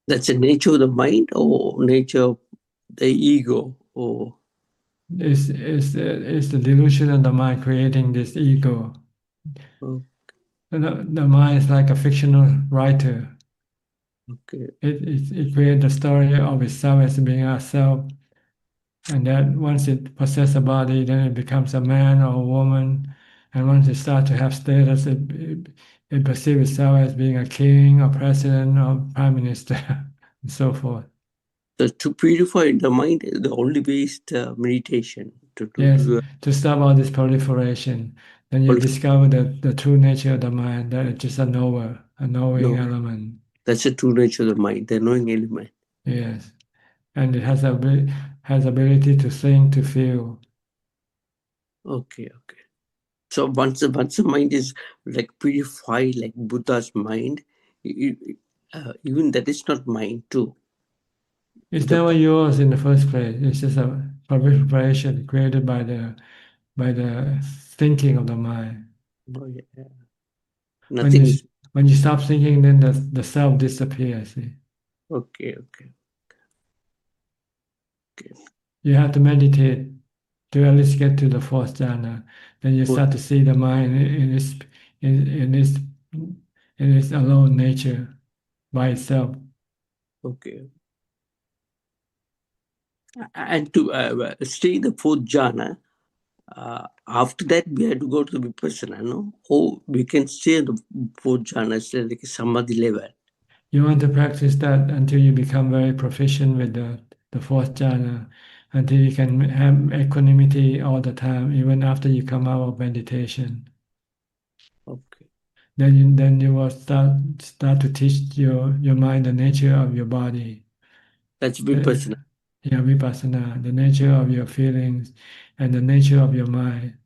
That's the nature of the mind or nature of the ego or It's the delusion of the mind creating this ego. The mind is like a fictional writer. Okay. It creates the story of itself as being a self, and then once it possesses a body, then it becomes a man or a woman, and once it starts to have status, it perceives itself as being a king or president or prime minister, and so forth. So to purify the mind, the only way is the meditation. Yes, to stop all this proliferation, then you discover the true nature of the mind, that it's just a knower, a knowing element. That's the true nature of the mind, the knowing element. Yes, and it has ability to think, to feel. Okay. So once the mind is like purified, like Buddha's mind, even that is not mind too. It's never yours in the first place. It's just a proliferation created by the thinking of the mind. Oh, yeah. When you stop thinking, then the self disappears. See? Okay. You have to meditate to at least get to the fourth jhana. Then you start to see the mind in its alone nature by itself. Okay. And to stay in the fourth jhana, after that we have to go to the vipassana, no? Or we can stay in the fourth jhana, say like a samadhi level. You want to practice that until you become very proficient with the fourth jhana, until you can have equanimity all the time, even after you come out of meditation. Okay. Then you will start to teach your mind the nature of your body. That's vipassana. Yeah, vipassana, the nature of your feelings and the nature of your mind.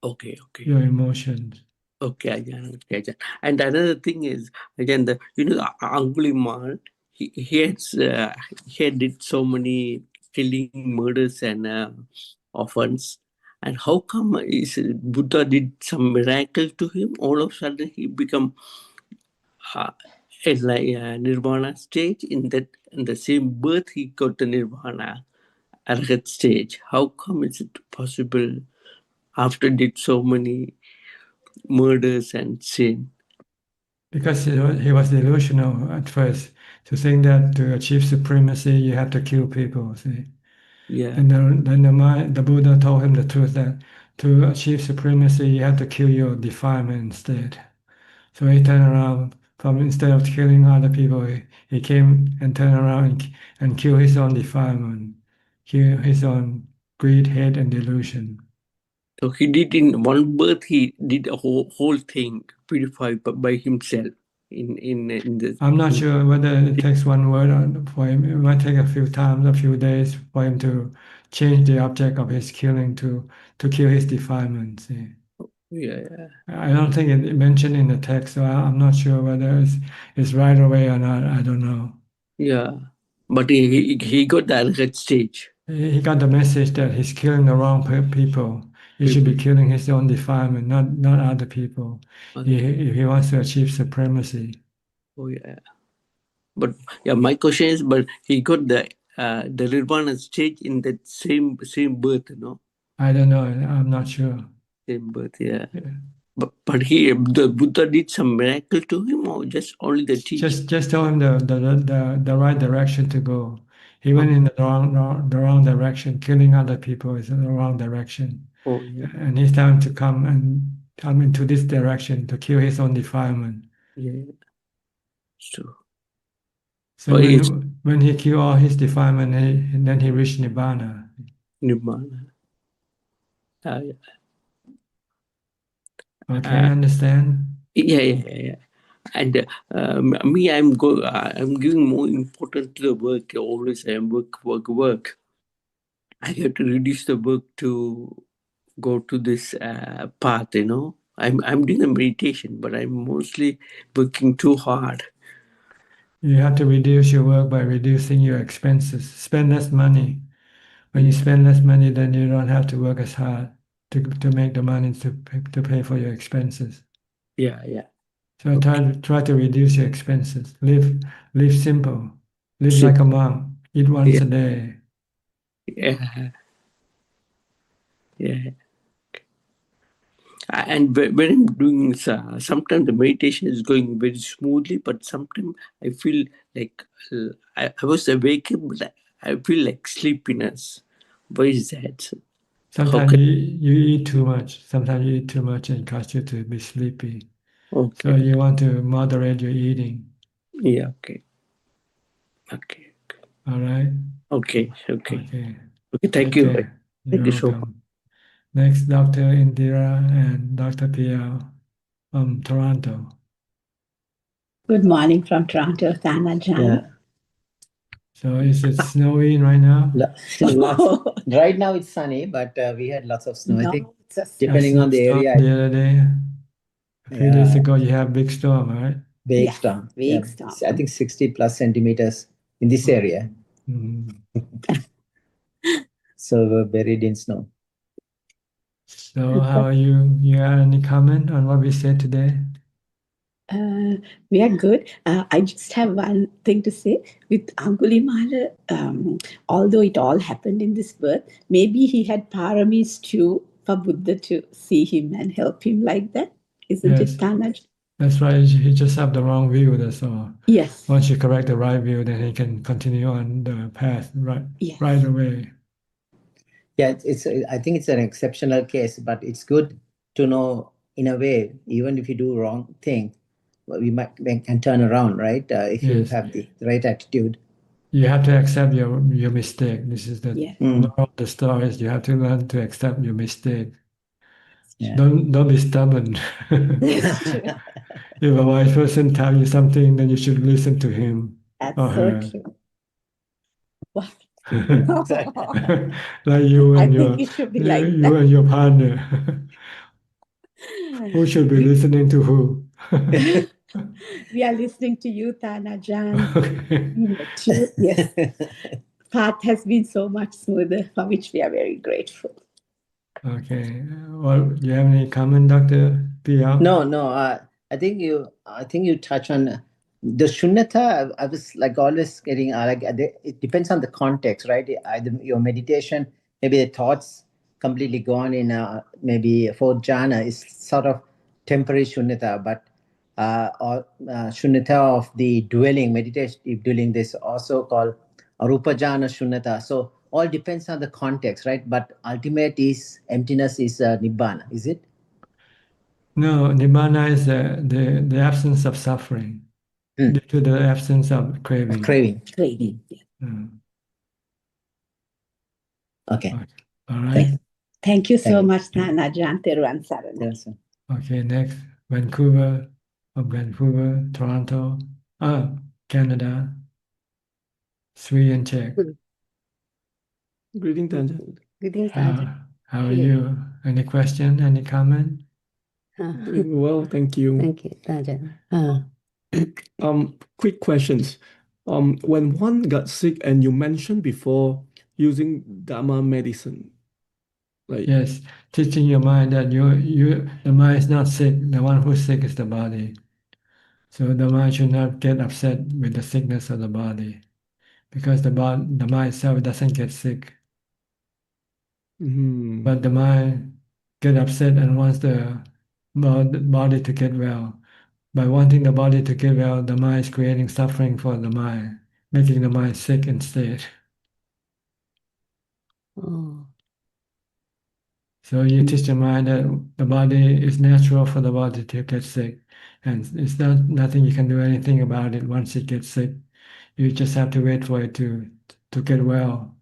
Okay. Your emotions. Okay, Ajahn. And another thing is, again, Angulimal, he did so many killing, murders, and offense. And how come is Buddha did some miracle to him? All of a sudden, he become nirvana stage. In the same birth, he got the nirvana arhat stage. How come is it possible after did so many murders and sin? Because he was delusional at first, to think that to achieve supremacy you have to kill people. See, yeah. And then the Buddha told him the truth that to achieve supremacy you have to kill your defilement instead. So he turned around from instead of killing other people, he came and turned around and killed his own defilement, kill his own greed, hate, and delusion. So he did in one birth. He did a whole thing purified by himself. I'm not sure whether it takes one word for him. It might take a few times, a few days for him to change the object of his killing to kill his defilement. See? Yeah. I don't think it mentioned in the text, so I'm not sure whether it's right away or not. I don't know. Yeah, but he got the arhat stage. He got the message that he's killing the wrong people. He should be killing his own defilement, not other people. If he wants to achieve supremacy. Oh yeah, but yeah, my question is, but he got the nirvana stage in that same birth, no? I don't know. I'm not sure. Same birth, yeah. But the Buddha did some miracle to him, or just only the teaching? Just tell him the right direction to go. He went in the wrong direction. Killing other people is in the wrong direction. Oh yeah. And it's time to come into this direction to kill his own defilement. Yeah. So when he killed all his defilement, then he reached Nibbana. Nibbana. Yeah. Okay, understand? Yeah. And me, I'm giving more importance to the work. Always I am work. I have to reduce the work to go to this path. I'm doing a meditation, but I'm mostly working too hard. You have to reduce your work by reducing your expenses. Spend less money. When you spend less money, then you don't have to work as hard to make the money to pay for your expenses. Yeah. So try to reduce your expenses. Live simple. Live Simple. like a monk. Eat once a day. Yeah. And when I'm doing, sometimes the meditation is going very smoothly, but sometimes I feel like I was awake, but I feel like sleepiness. Why is that? Sometimes you eat too much. Sometimes you eat too much and cause you to be sleepy. Okay. So you want to moderate your eating. Yeah. Okay. All right. Okay. Okay. Thank Take you. care. Thank You're you so much. welcome. Next, Dr. Indira and Dr. Pia from Toronto. Good morning from Toronto, Ajaan. Yeah. So is it snowing right now? Right now it's sunny, but we had lots of snow. I No, think it's a depending on the Snowstorm area, the other day. A few days ago, you have big storm, right? big Yes, storm. big storm. I think 60 plus centimeters in this area. So we're buried in snow. So how are you? You have any comment on what we said today? We are good. I just have one thing to say. With Angulimala, although it all happened in this birth, maybe he had paramis too for Buddha to see him and help him like that. Isn't Yes. it, Tanaj? That's right. He just have the wrong view. That's all. Yes. Once you correct the right view, then he can continue on the path right away. Yeah, I think it's an exceptional case, but it's good to know in a way, even if you do wrong thing, we can turn around, right? If you Yes. have the right attitude. You have to accept your mistake. This is the moral of the story. Is you have to learn to accept your mistake. Yeah. Don't be stubborn. If a wise person tells you something, then you should listen to him That's or so her. true. Wow. Like you I and think it should be like you that. and your partner. Who should be listening to who? We are listening to you, Tanajan. Okay. Yes. Path has been so much smoother, for which we are very grateful. Okay. Well, do you have any comment, Dr. Pia? No. I think you touch on the shunyata. I was like always getting it depends on the context, right? Either your meditation, maybe the thoughts completely gone in maybe fourth jhana is sort of temporary shunyata, but or shunyata of the dwelling, meditative dwelling, this also called arupa jhana shunyata. So all depends on the context, right? But ultimate is emptiness is nibbana, is it? No, nibbana is the absence of suffering due to the absence of craving. Craving. Okay. All right. Thank you so much, Tanajan Teruan Saran. Yes. Okay, next, Vancouver, Toronto, Canada, Sri and Czech. Greeting, Tanjan. Greetings, How are you? Any question? Any comment? Doing well, thank you. Thank you, Ajaan. Quick questions. When one got sick, and you mentioned before using Dharma medicine, like Yes, teaching your mind that the mind is not sick. The one who's sick is the body. So the mind should not get upset with the sickness of the body, because the mind itself doesn't get sick. But the mind get upset and wants the body to get well. By wanting the body to get well, the mind is creating suffering for the mind, making the mind sick instead. Oh. So you teach the mind that the body is natural for the body to get sick, and it's nothing you can do anything about it once it gets sick. You just have to wait for it to get well.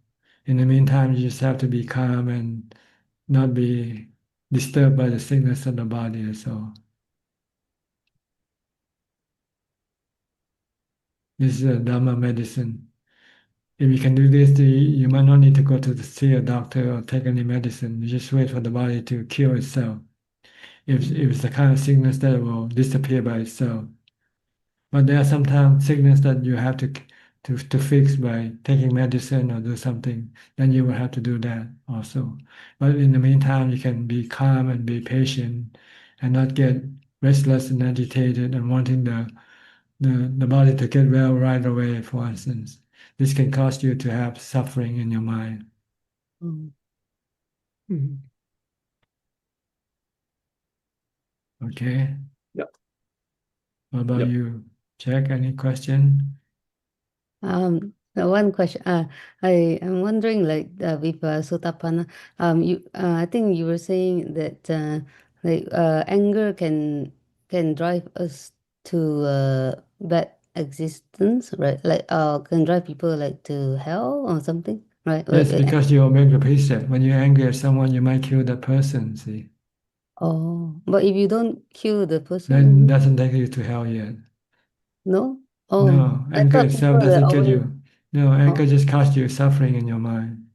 In the meantime, you just have to be calm and not be disturbed by the sickness of the body. So This is a Dharma medicine. If you can do this, you might not need to go to see a doctor or take any medicine. You just wait for the body to cure itself. If it's the kind of sickness that will disappear by itself. But there are sometimes sickness that you have to fix by taking medicine or do something. Then you will have to do that also. But in the meantime, you can be calm and be patient and not get restless and agitated and wanting the body to get well right away, for instance. This can cause you to have suffering in your mind. Mm. Mhm. Okay. Yep. What about Yep. you? Jack, any question? One question. I am wondering, like, with Sotapanna, I think you were saying that like anger can drive us to bad existence, right? Like, can drive people like to hell or something, right? Yes, because you obey the precept. When you're angry at someone, you might kill that person, see? Oh, but if you don't kill the That person, doesn't take you to hell yet. no? Oh, No, I anger thought itself people are doesn't kill always. you. No, anger Oh, just causes you suffering in your mind.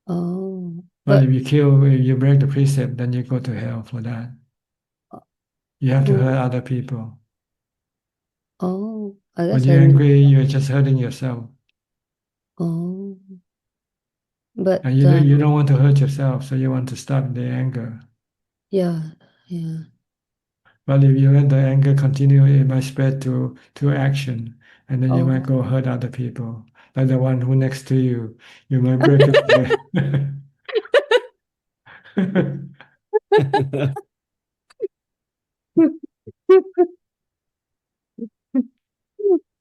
oh, But if but you break the precept, then you go to hell for that. You have to oh, hurt other people. I When guess you're I know. angry, you're just hurting yourself. Oh, but And you don't want to hurt yourself, so you want to stop the anger. yeah, yeah. But if you let the anger continue, it might spread to action, and then you might Oh, go hurt other people. Like the one who next to you, you might break his leg.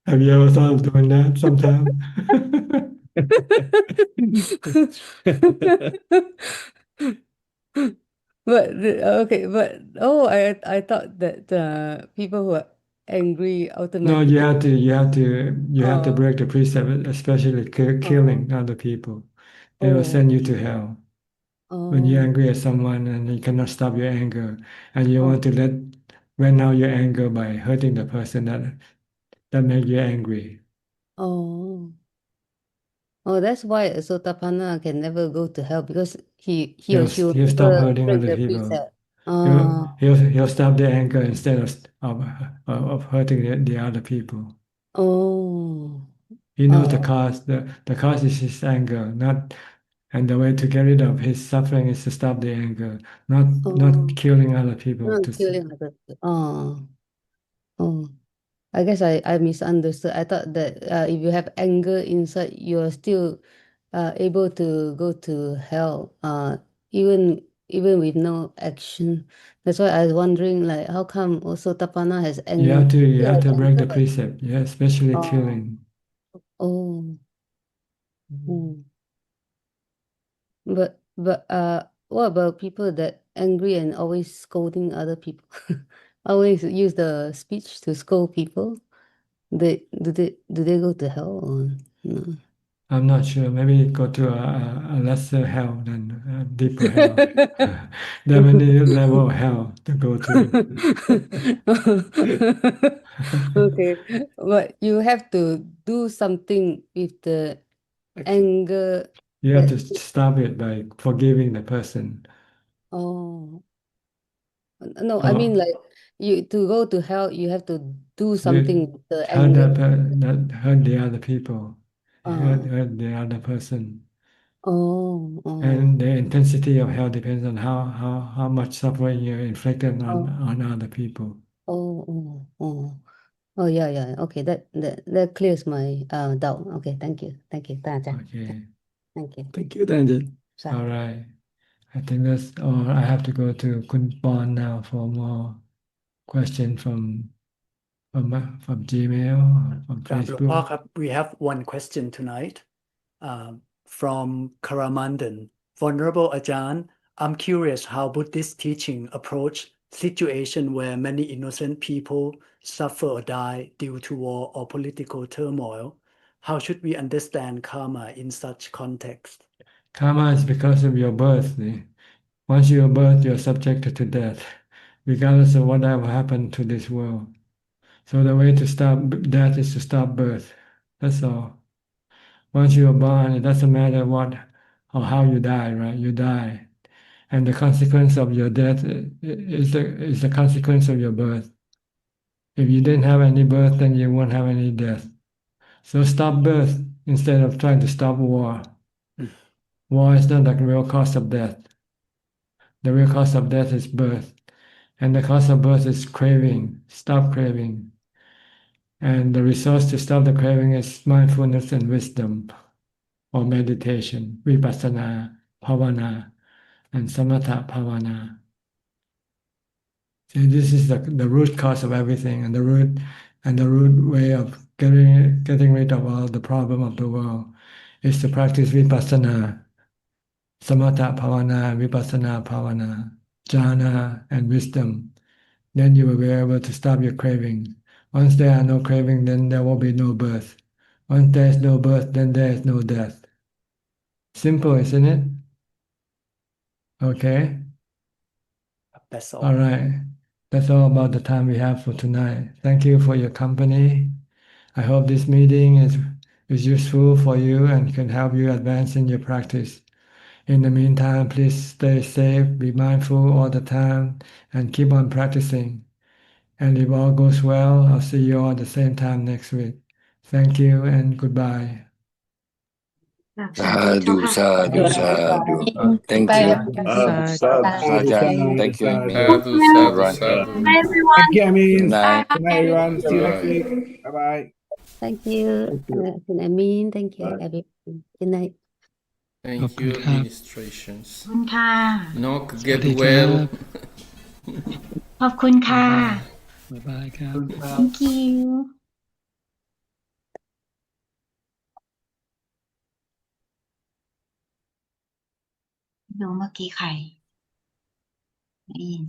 Have you ever thought of doing that sometime? Okay, but I thought that people who are angry No, automatically. you have to Oh, break the precept, especially oh, killing other people. They will oh, send you to hell. When you're oh, angry at someone and you cannot stop your anger, and you want oh, to vent out your anger by hurting the person that make you angry. oh, oh. That's why Sotapanna can never go to hell because he or she will He'll stop never hurting break other the people. precept. Oh, He'll stop the anger instead of hurting the other people. oh, He knows the oh, cause. The cause is his anger, not and the way to get rid of his suffering is to stop the anger, not oh. killing other people. Not killing other people. Oh, oh. I guess I misunderstood. I thought that if you have anger inside, you're still able to go to hell, even with no action. That's why I was wondering, like, how come also Tapana has anger? You He have has to break anger, the but precept. Yeah, especially oh, killing. oh, mm. But what about people that angry and always scolding other people? Always use the speech to scold people. Do they go to hell or no? I'm not sure. Maybe go to a lesser hell than a deeper hell. There are many level of hell to go to. Okay, but you have to do something with the anger You have that to stop it by forgiving the person. oh no, I mean Or like you to go to hell you have to do you something with the hurt anger. that hurt the other people, Uh, hurt the other person. oh, oh, And the intensity of hell depends on how much suffering you inflicted oh, on other people. oh, oh, oh. Oh yeah, yeah. Okay, that clears my doubt. Okay, thank you, Taja. Okay. Thank you. Thank you, Daniel. All right. I think that's all. I have to go to Kun Pon now for more question from Gmail, from ครับหลวงพ่อ Facebook. ครับ we have one question tonight from Karamandan. Venerable Ajahn, I'm curious how Buddhist teaching approach situation where many innocent people suffer or die due to war or political turmoil. How should we understand karma in such context? Karma is because of your birth. Once you're birth, you're subjected to death, regardless of whatever happened to this world. So the way to stop death is to stop birth. That's all. Once you are born, it doesn't matter what or how you die, right? You die. And the consequence of your death is the consequence of your birth. If you didn't have any birth, then you won't have any death. So stop birth instead of trying to stop war. War is not the real cause of death. The real cause of death is birth. And the cause of birth is craving. Stop craving. And the resource to stop the craving is mindfulness and wisdom, or meditation, vipassana, bhavana, and samatha bhavana. See, this is the root cause of everything, and the root way of getting rid of all the problem of the world is to practice vipassana, samatha bhavana, vipassana bhavana, jhana, and wisdom. Then you will be able to stop your craving. Once there are no craving, then there will be no birth. Once there is no birth, then there is no death. Simple, isn't it? Okay. That's All right. That's all about the time we have for tonight. Thank you for your company. I hope this meeting is useful for you and can help you advance in your practice. In the meantime, please stay safe, be mindful all the time, and keep on practicing. And if all goes well, I'll see you all at the same time next week. Thank you and goodbye. Sadhu, sadhu, sadhu. Thank you. Ajahn, thank you, Amy. Sadhu, Everyone. sadhu. Good Thank you, Amin. night. Good night, everyone. See you next Bye-bye. week. Bye-bye. Thank you, Amin. Thank you, everyone. Good night. Thank you, administrations. ขอบคุณค่ะ Knock, get well. ขอบคุณค่ะ บ๊ายบายครับ thank you ดูเมื่อกี้ใครได้ยิน